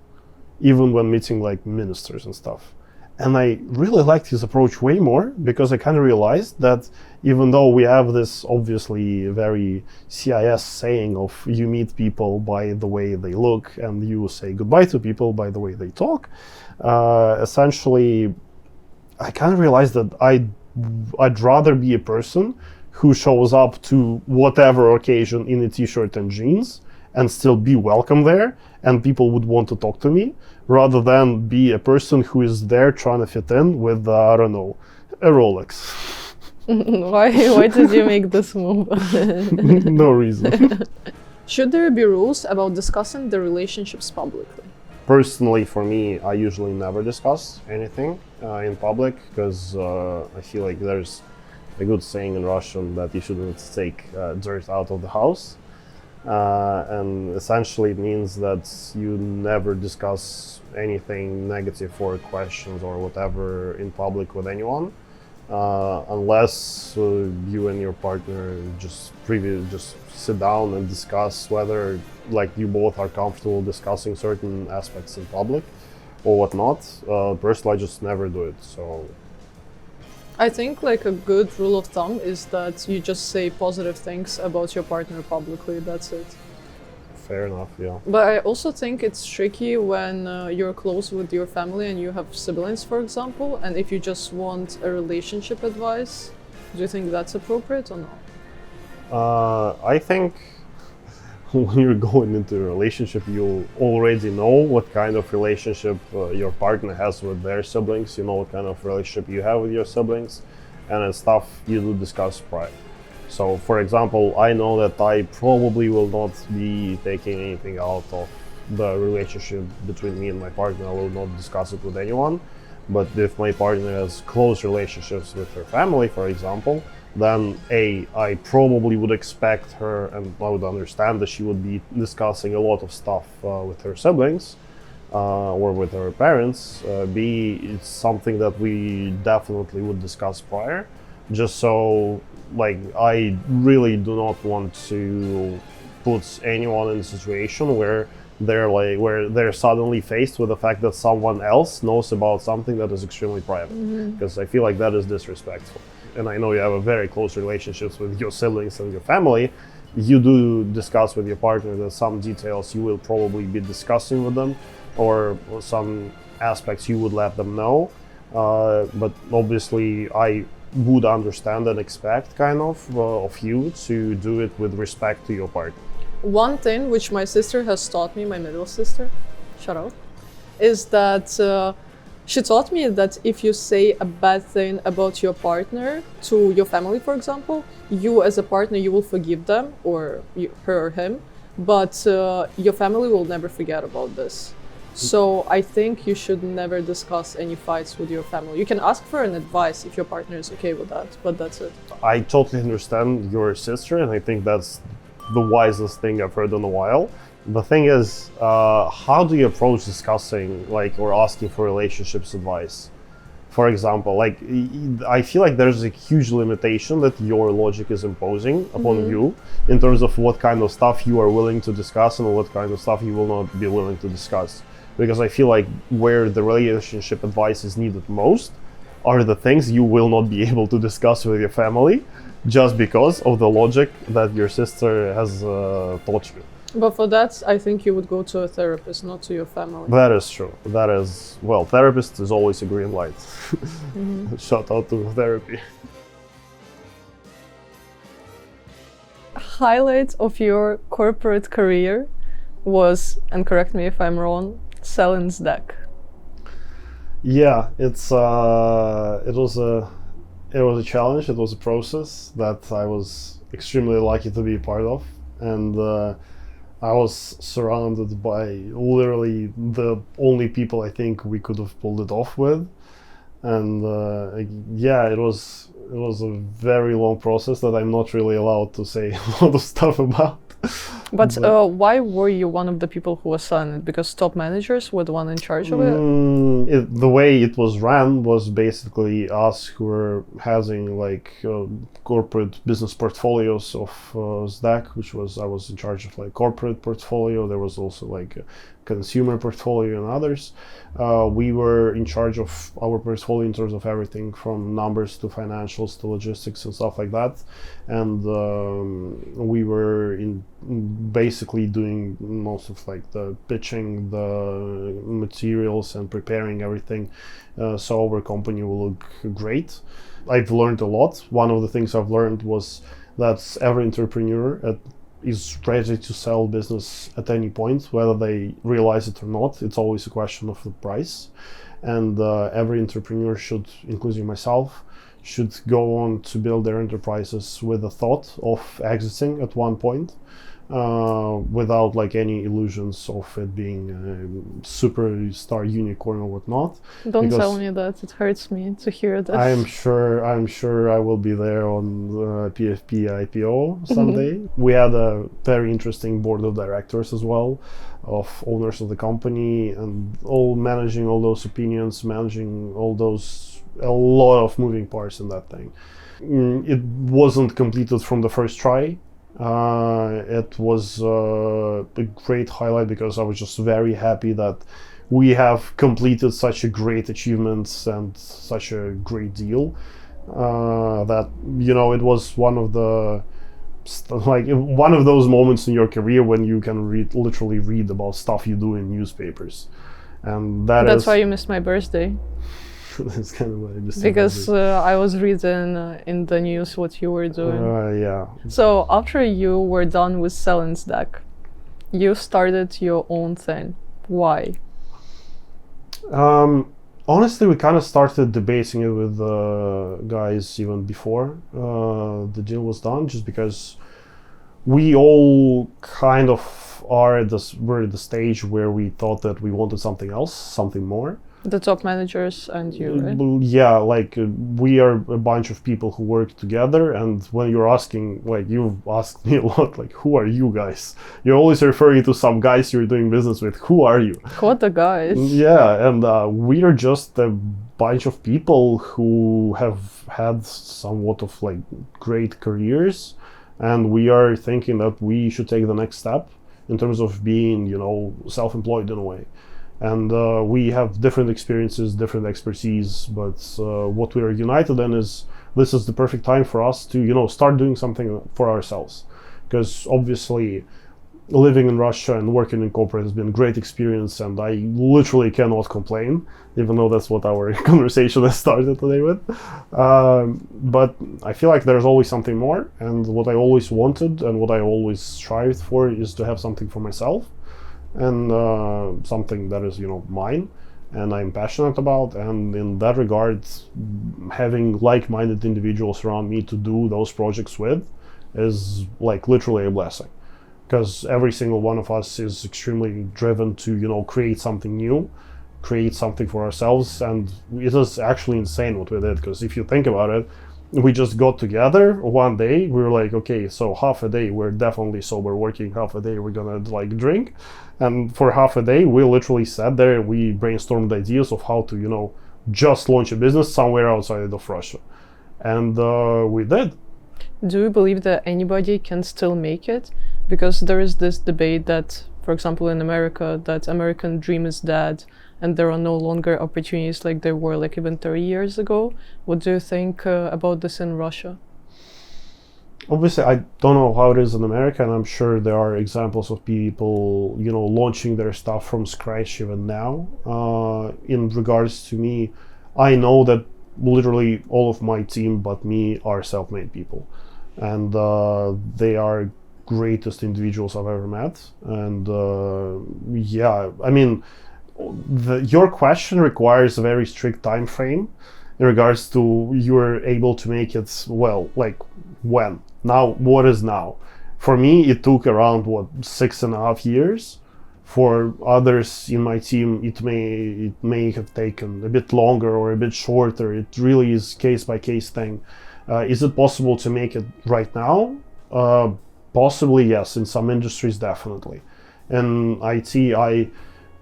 even when meeting like ministers and stuff. And I really liked his approach way more, because I kind of realized that even though we have this obviously very CIS saying of you meet people by the way they look and you say goodbye to people by the way they talk, essentially I kind of realized that I'd rather be a person who shows up to whatever occasion in a t-shirt and jeans and still be welcome there and people would want to talk to me, rather than be a person who is there trying to fit in with, I don't know, a Rolex. Why did you make this move? No reason. Should there be rules about discussing the relationships publicly? Personally, for me, I usually never discuss anything in public, because I feel like there's a good saying in Russian that you shouldn't take dirt out of the house. And essentially it means that you never discuss anything negative or questions or whatever in public with anyone, unless you and your partner just sit down and discuss whether like you both are comfortable discussing certain aspects in public or whatnot. Personally, I just never do it. So I think like a good rule of thumb is that you just say positive things about your partner publicly, that's it. fair enough, yeah. But I also think it's tricky when you're close with your family and you have siblings, for example, and if you just want a relationship advice, do you think that's appropriate or not? I think when you're going into a relationship, you already know what kind of relationship your partner has with their siblings. You know what kind of relationship you have with your siblings, and it's stuff you do discuss prior. So, for example, I know that I probably will not be taking anything out of the relationship between me and my partner. I will not discuss it with anyone. But if my partner has close relationships with her family, for example, then I probably would expect her, and I would understand that she would be discussing a lot of stuff with her siblings or with her parents. B, it's something that we definitely would discuss prior, just so, like, I really do not want to put anyone in a situation where they're suddenly faced with the fact that someone else knows about something that is extremely private, because I feel like that is disrespectful. And I know you have a very close relationships with your siblings and your family. You do discuss with your partner that some details you will probably be discussing with them, or some aspects you would let them know. But obviously, I would understand and expect kind of you to do it with respect to your partner. One thing which my sister has taught me, my middle sister, shout out, is that she taught me that if you say a bad thing about your partner to your family, for example, you as a partner, you will forgive them, or her or him, but your family will never forget about this. So I think you should never discuss any fights with your family. You can ask for an advice if your partner is okay with that, but that's it. I totally understand your sister, and I think that's the wisest thing I've heard in a while. The thing is, how do you approach discussing, like, or asking for relationships advice? For example, like, I feel like there's a huge limitation that your logic is imposing upon you in terms of what kind of stuff you are willing to discuss and what kind of stuff you will not be willing to discuss. Because I feel like where the relationship advice is needed most are the things you will not be able to discuss with your family, just because of the logic that your sister has taught you. But for that, I think you would go to a therapist, not to your family. That is true. That is, well, therapist is always a green light. Shout out to therapy. Highlight of your corporate career was, and correct me if I'm wrong, selling deck. Yeah, it was a challenge. It was a process that I was extremely lucky to be a part of, and I was surrounded by literally the only people I think we could have pulled it off with, and yeah, it was a very long process that I'm not really allowed to say a lot of stuff about. But why were you one of the people who was selling it? Because top managers were the one in charge of it? The way it was ran was basically us who were having like corporate business portfolios of SDAC, which was, I was in charge of like corporate portfolio. There was also like consumer portfolio and others. We were in charge of our portfolio in terms of everything from numbers to financials to logistics and stuff like that. And we were basically doing most of like the pitching, the materials, and preparing everything so our company will look great. I've learned a lot. One of the things I've learned was that every entrepreneur is ready to sell business at any point, whether they realize it or not. It's always a question of the price. And every entrepreneur should, including myself, should go on to build their enterprises with the thought of exiting at one point, without like any illusions of it being a superstar unicorn or whatnot. Don't tell me that. It hurts me to hear that. I'm sure I will be there on the PFP IPO someday. We had a very interesting board of directors as well, of owners of the company, and all managing all those opinions, managing all those, a lot of moving parts in that thing. It wasn't completed from the first try. It was a great highlight because I was just very happy that we have completed such a great achievement and such a great deal, that, you know, it was one of those moments in your career when you can literally read about stuff you do in newspapers. And that's why you missed my birthday. That's kind of what I missed. Because I was reading in the news what you were doing. Yeah. So after you were done with selling Stack, you started your own thing. Why? Honestly, we kind of started debating it with guys even before the deal was done, just because we all kind of we're at the stage where we thought that we wanted something else, something more. The top managers and you, right? Yeah, like we are a bunch of people who work together, and when you're asking, like you've asked me a lot, like, who are you guys? You're always referring to some guys you're doing business with. Who are you? What the guys? Yeah, and we are just a bunch of people who have had somewhat of like great careers, and we are thinking that we should take the next step in terms of being, you know, self-employed in a way. And we have different experiences, different expertise, but what we are united in is this is the perfect time for us to, you know, start doing something for ourselves. Because obviously living in Russia and working in corporate has been a great experience, and I literally cannot complain, even though that's what our conversation has started today with. But I feel like there's always something more, and what I always wanted and what I always strived for is to have something for myself. And something that is, you know, mine and I'm passionate about, and in that regard, having like-minded individuals around me to do those projects with is like literally a blessing, because every single one of us is extremely driven to, you know, create something new, create something for ourselves. And it is actually insane what we did, because if you think about it, we just got together one day. We were like, okay, so half a day we're definitely sober working, half a day we're gonna like drink, and for half a day we literally sat there and we brainstormed ideas of how to, you know, just launch a business somewhere outside of Russia. And we did. Do you believe that anybody can still make it? Because there is this debate that, for example, in America, that American dream is dead and there are no longer opportunities like there were like even 30 years ago. What do you think about this in Russia? Obviously, I don't know how it is in America, and I'm sure there are examples of people, you know, launching their stuff from scratch even now. In regards to me, I know that literally all of my team but me are self-made people, and they are greatest individuals I've ever met. And yeah, I mean, your question requires a very strict time frame in regards to you're able to make it, well, like when? Now, what is now? For me, it took around, 6.5 years. For others in my team, it may have taken a bit longer or a bit shorter. It really is case by case thing. Is it possible to make it right now? Possibly, yes. In some industries, definitely. In IT, I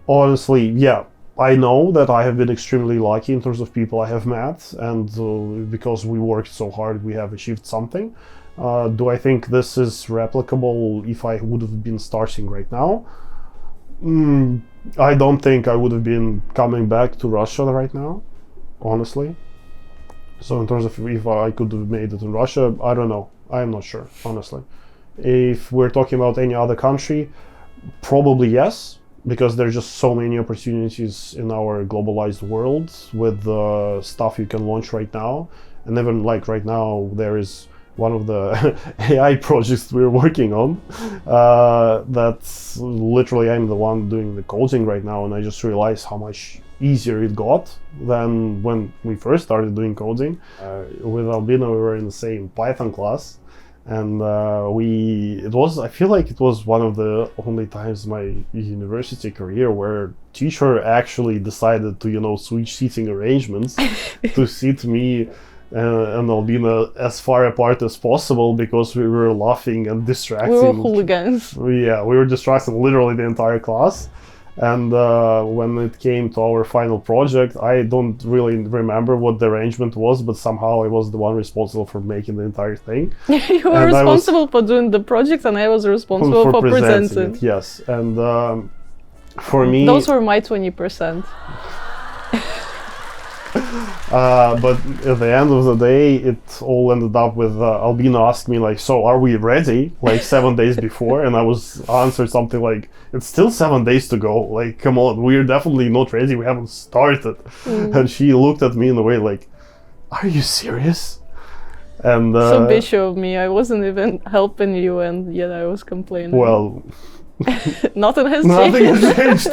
honestly, yeah, I know that I have been extremely lucky in terms of people I have met, and because we worked so hard, we have achieved something. Do I think this is replicable if I would have been starting right now? I don't think I would have been coming back to Russia right now, honestly. So in terms of if I could have made it in Russia, I don't know. I'm not sure, honestly. If we're talking about any other country, probably yes, because there's just so many opportunities in our globalized world with the stuff you can launch right now. And even like right now, there is one of the AI projects we're working on that's literally I'm the one doing the coding right now, and I just realized how much easier it got than when we first started doing coding. With Albina, we were in the same Python class, and I feel like it was one of the only times in my university career where teacher actually decided to, switch seating arrangements to seat me and Albina as far apart as possible because we were laughing and distracting. We were hooligans. Yeah, we were distracting literally the entire class. And when it came to our final project, I don't really remember what the arrangement was, but somehow I was the one responsible for making the entire thing. You were responsible for doing the project, and I was responsible for presenting it. Yes, and for me... Those were my 20%. But at the end of the day, it all ended up with Albina asking me like, so are we ready? Like 7 days before, and I was answered something like, it's still 7 days to go. Like, come on, we're definitely not ready. We haven't started. And she looked at me in a way like, are you serious? And so bitchy of me. I wasn't even helping you, and yet I was complaining. Well, nothing has changed.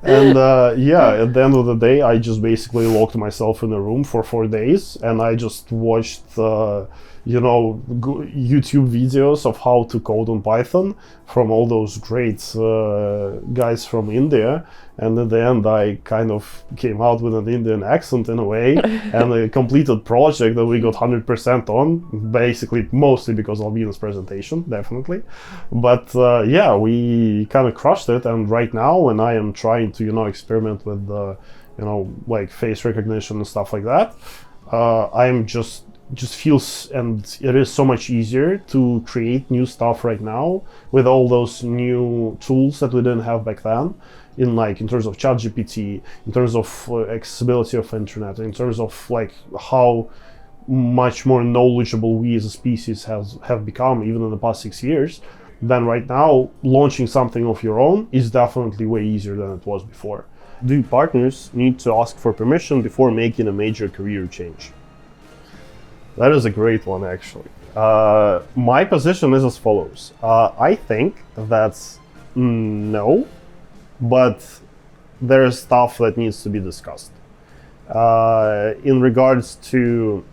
And at the end of the day, I just basically locked myself in a room for 4 days, and I just watched YouTube videos of how to code on Python from all those great guys from India. And at the end, I kind of came out with an Indian accent in a way, and a completed project that we got 100% on, basically mostly because of Albina's presentation, definitely. But we kind of crushed it. And right now, when I am trying to, experiment with, like face recognition and stuff like that, I'm just feels, and it is so much easier to create new stuff right now with all those new tools that we didn't have back then. In terms of ChatGPT, in terms of accessibility of internet, in terms of like how much more knowledgeable we as a species have become even in the past 6 years, then right now launching something of your own is definitely way easier than it was before. Do partners need to ask for permission before making a major career change? That is a great one, actually. My position is as follows. I think that no, but there is stuff that needs to be discussed. In regards to,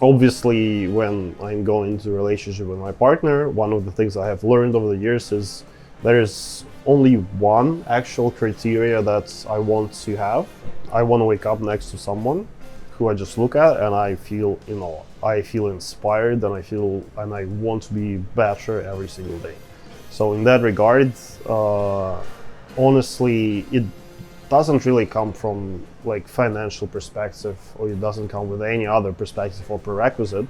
obviously, when I'm going into a relationship with my partner, one of the things I have learned over the years is there is only one actual criteria that I want to have. I want to wake up next to someone who I just look at and I feel, I feel inspired, and I want to be better every single day. So in that regard, honestly, it doesn't really come from like financial perspective, or it doesn't come with any other perspective or prerequisite.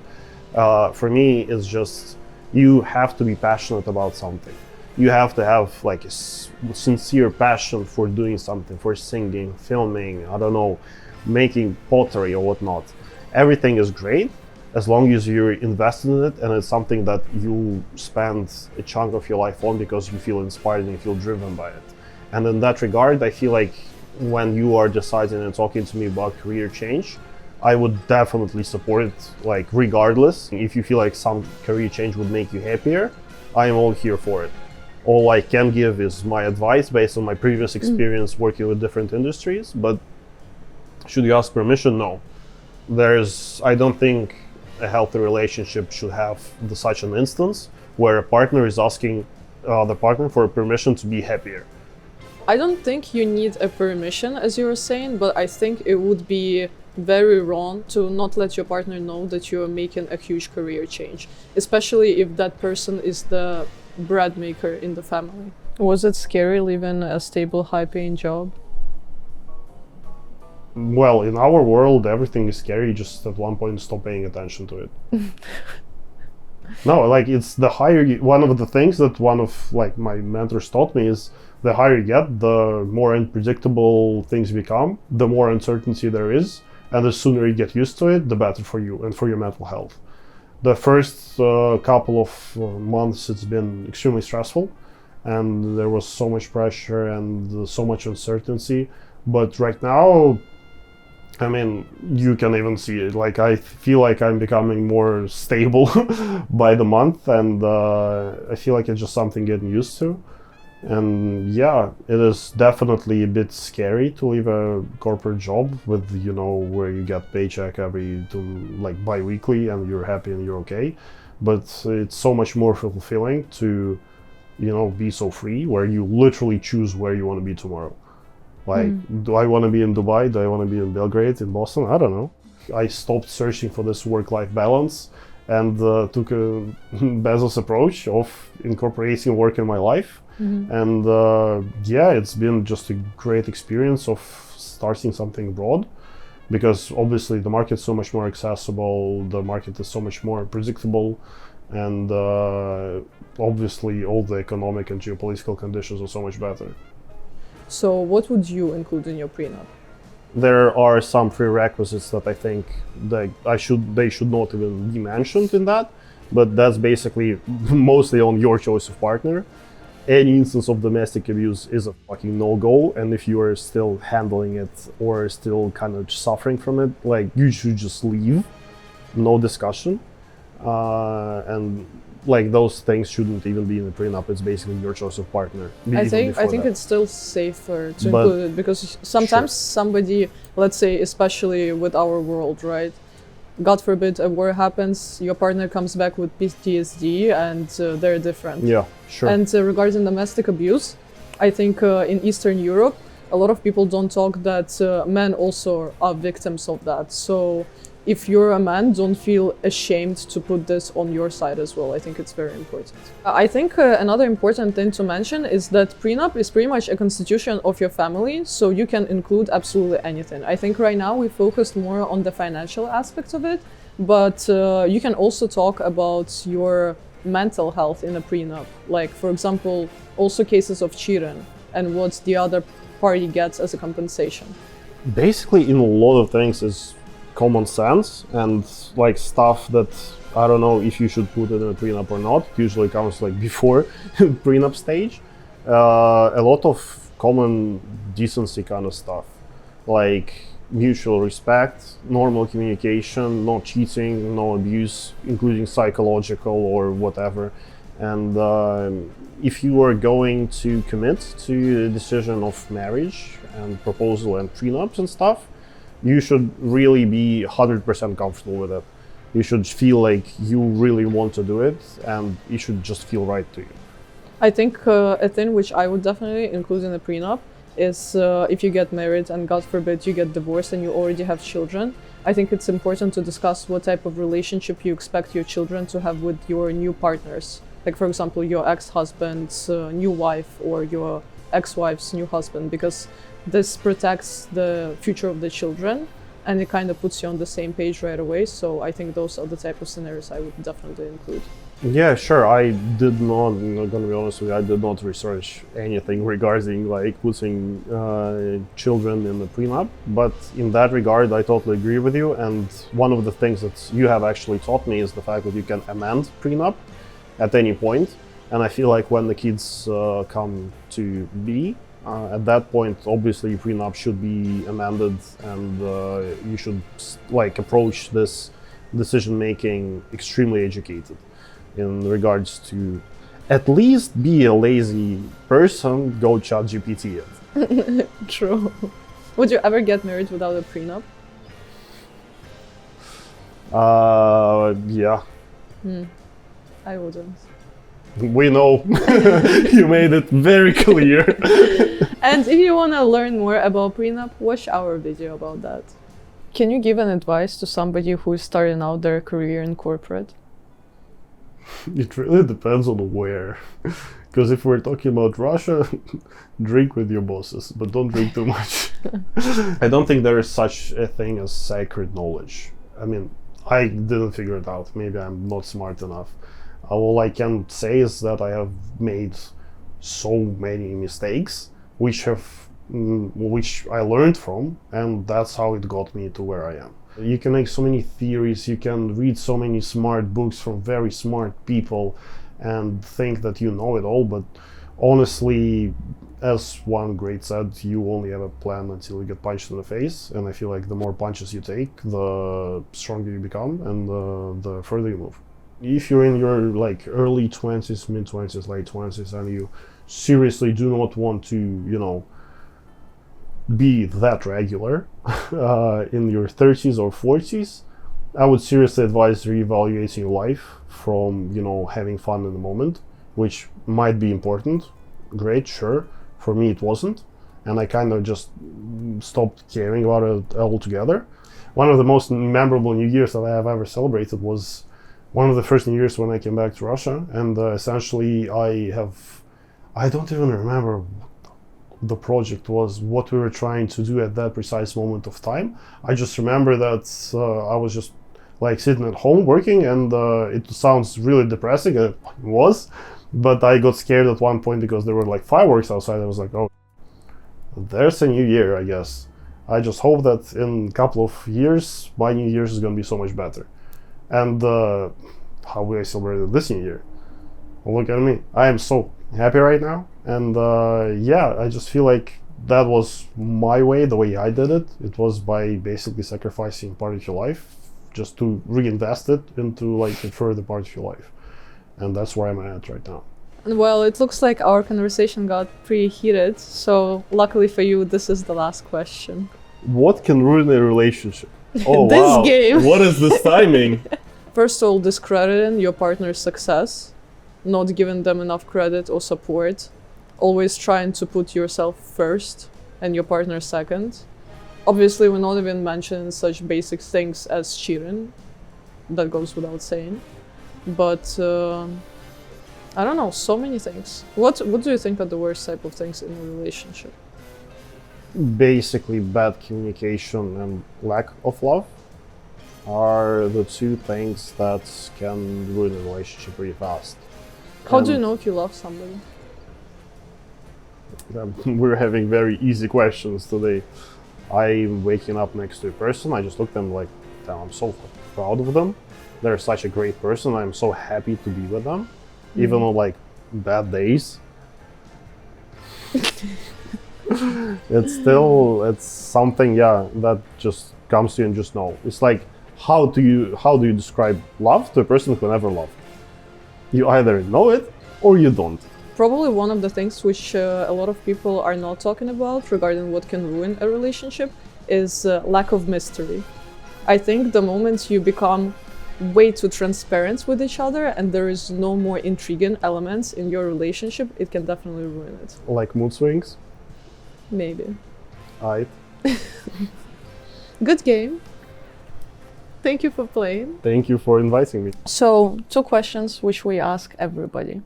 For me, it's just you have to be passionate about something. You have to have like a sincere passion for doing something, for singing, filming, I don't know, making pottery or whatnot. Everything is great as long as you're invested in it and it's something that you spend a chunk of your life on because you feel inspired and you feel driven by it. And in that regard, I feel like when you are deciding and talking to me about career change, I would definitely support it, like regardless. If you feel like some career change would make you happier, I am all here for it. All I can give is my advice based on my previous experience working with different industries, but should you ask permission? No. I don't think a healthy relationship should have such an instance where a partner is asking the partner for permission to be happier. I don't think you need a permission, as you were saying, but I think it would be very wrong to not let your partner know that you're making a huge career change, especially if that person is the bread maker in the family. Was it scary leaving a stable, high-paying job? Well, in our world, everything is scary. Just at one point, stop paying attention to it. No, like it's the higher one of the things that one of like my mentors taught me is the higher you get, the more unpredictable things become, the more uncertainty there is, and the sooner you get used to it, the better for you and for your mental health. The first couple of months, it's been extremely stressful, and there was so much pressure and so much uncertainty. But right now, I mean, you can even see it. Like, I feel like I'm becoming more stable by the month, and I feel like it's just something getting used to. And yeah, it is definitely a bit scary to leave a corporate job with, you know, where you get paycheck like bi-weekly and you're happy and you're okay. But it's so much more fulfilling to, you know, be so free, where you literally choose where you want to be tomorrow. Like, do I want to be in Dubai? Do I want to be in Belgrade, in Boston? I don't know. I stopped searching for this work-life balance and took a Bezos approach of incorporating work in my life. And yeah, it's been just a great experience of starting something abroad, because obviously the market's so much more accessible, the market is so much more predictable, and obviously all the economic and geopolitical conditions are so much better. So what would you include in your prenup? There are some prerequisites that I think that they should not even be mentioned in that, but that's basically mostly on your choice of partner. Any instance of domestic abuse is a fucking no-go, and if you are still handling it or still kind of suffering from it, like, you should just leave, no discussion. And like, those things shouldn't even be in the prenup. It's basically your choice of partner. I think it's still safer to include it, because sometimes somebody, let's say, especially with our world, right? God forbid a war happens, your partner comes back with PTSD, and they're different. Yeah, sure. And regarding domestic abuse, I think in Eastern Europe, a lot of people don't talk that men also are victims of that. So if you're a man, don't feel ashamed to put this on your side as well. I think it's very important. I think another important thing to mention is that prenup is pretty much a constitution of your family, so you can include absolutely anything. I think right now we focused more on the financial aspects of it, but you can also talk about your mental health in a prenup. Like, for example, also cases of cheating and what the other party gets as a compensation. Basically, in a lot of things is common sense, and like stuff that I don't know if you should put it in a prenup or not, usually comes like before prenup stage. A lot of common decency kind of stuff, like mutual respect, normal communication, no cheating, no abuse, including psychological or whatever. And if you are going to commit to the decision of marriage and proposal and prenups and stuff, you should really be 100% comfortable with it. You should feel like you really want to do it, and it should just feel right to you. I think a thing which I would definitely include in a prenup is if you get married and God forbid you get divorced and you already have children, I think it's important to discuss what type of relationship you expect your children to have with your new partners. Like, for example, your ex-husband's new wife or your ex-wife's new husband, because this protects the future of the children and it kind of puts you on the same page right away. So I think those are the type of scenarios I would definitely include. Yeah, sure. I did not, I'm not gonna be honest with you, I did not research anything regarding like putting children in the prenup, but in that regard I totally agree with you. And one of the things that you have actually taught me is the fact that you can amend prenup at any point. And I feel like when the kids come to be, at that point, obviously, prenup should be amended, and you should like approach this decision-making extremely educated in regards to at least be a lazy person, go chat GPT it. True. Would you ever get married without a prenup? Yeah. I wouldn't. We know. You made it very clear. And if you want to learn more about prenup, watch our video about that. Can you give an advice to somebody who is starting out their career in corporate? It really depends on where. Because if we're talking about Russia, drink with your bosses, but don't drink too much. I don't think there is such a thing as sacred knowledge. I mean, I didn't figure it out. Maybe I'm not smart enough. All I can say is that I have made so many mistakes, which I learned from, and that's how it got me to where I am. You can make so many theories, you can read so many smart books from very smart people and think that you know it all, but honestly, as one great said, you only have a plan until you get punched in the face, and I feel like the more punches you take, the stronger you become, and the further you move. If you're in your like early 20s, mid 20s, late 20s, and you seriously do not want to, be that regular in your 30s or 40s, I would seriously advise reevaluating your life from, having fun in the moment, which might be important. Great, sure. For me, it wasn't. And I kind of just stopped caring about it altogether. One of the most memorable New Year's that I have ever celebrated was one of the first New Year's when I came back to Russia. And essentially, I don't even remember what the project was, what we were trying to do at that precise moment of time. I just remember that I was just like sitting at home working, and it sounds really depressing, and it was, but I got scared at one point because there were like fireworks outside. I was like, oh, there's a new year, I guess. I just hope that in a couple of years, my New Year's is going to be so much better. And how will I celebrate this New Year? Well, look at me. I am so happy right now. And I just feel like that was my way, the way I did it. It was by basically sacrificing part of your life just to reinvest it into like a further part of your life. And that's where I'm at right now. Well, it looks like our conversation got pretty heated, so luckily for you, this is the last question. What can ruin a relationship? Oh, This wow. game. What is this timing? First of all, discrediting your partner's success, not giving them enough credit or support, always trying to put yourself first and your partner second. Obviously, we're not even mentioning such basic things as cheating. That goes without saying. But I don't know, so many things. What do you think are the worst type of things in a relationship? Basically, bad communication and lack of love are the two things that can ruin a relationship really fast. How do you know if you love somebody? We're having very easy questions today. I'm waking up next to a person, I just look at them like, damn, I'm so proud of them. They're such a great person, I'm so happy to be with them. Even on like bad days. It's something, that just comes to you and just know. It's like, how do you describe love to a person who never loved? You either know it or you don't. Probably one of the things which a lot of people are not talking about regarding what can ruin a relationship is lack of mystery. I think the moment you become way too transparent with each other and there is no more intriguing elements in your relationship, it can definitely ruin it. Like mood swings? Maybe. Aight. Good game. Thank you for playing. Thank you for inviting me. So, 2 questions which we ask everybody.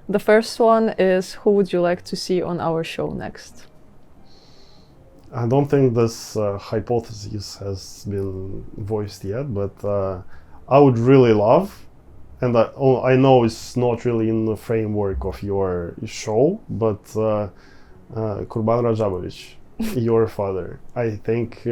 The first one is, who would you like to see on our show next? I don't think this hypothesis has been voiced yet, but I would really love, and I know it's not really in the framework of your show, but Kurban Rajabovich, your father. I think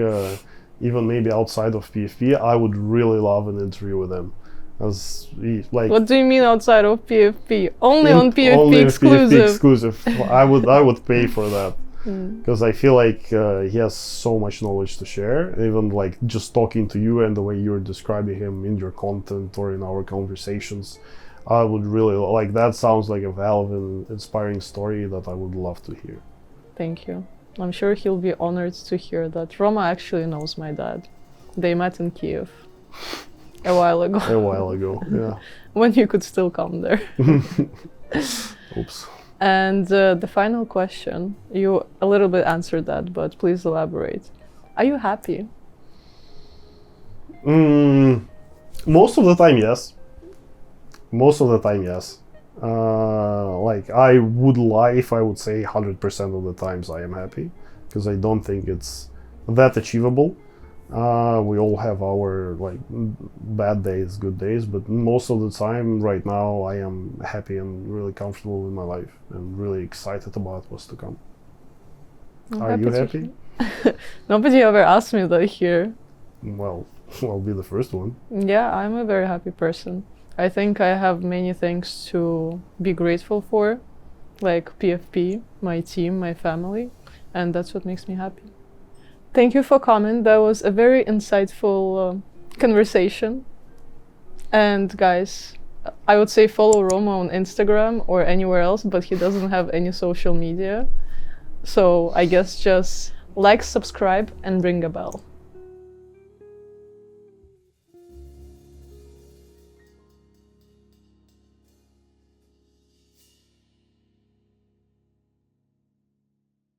even maybe outside of PFP, I would really love an interview with him. What do you mean outside of PFP? Only on PFP only exclusive. PFP exclusive. I would pay for that. Because I feel like he has so much knowledge to share, even like just talking to you and the way you're describing him in your content or in our conversations. I would really like that. Sounds like a valid and inspiring story that I would love to hear. Thank you. I'm sure he'll be honored to hear that. Roma actually knows my dad. They met in Kiev a while ago. A while ago, yeah. When you could still come there. Oops. And the final question, you a little bit answered that, but please elaborate. Are you happy? Most of the time, yes. Most of the time, yes. Like, I would lie if I would say 100% of the times I am happy, because I don't think it's that achievable. We all have our like bad days, good days, but most of the time right now I am happy and really comfortable with my life and really excited about what's to come. Are you happy? Nobody ever asked me that here. Well, I'll be the first one. Yeah, I'm a very happy person. I think I have many things to be grateful for, like PFP, my team, my family, and that's what makes me happy. Thank you for coming. That was a very insightful conversation. And guys, I would say follow Roma on Instagram or anywhere else, but he doesn't have any social media. So I guess just like, subscribe, and ring a bell.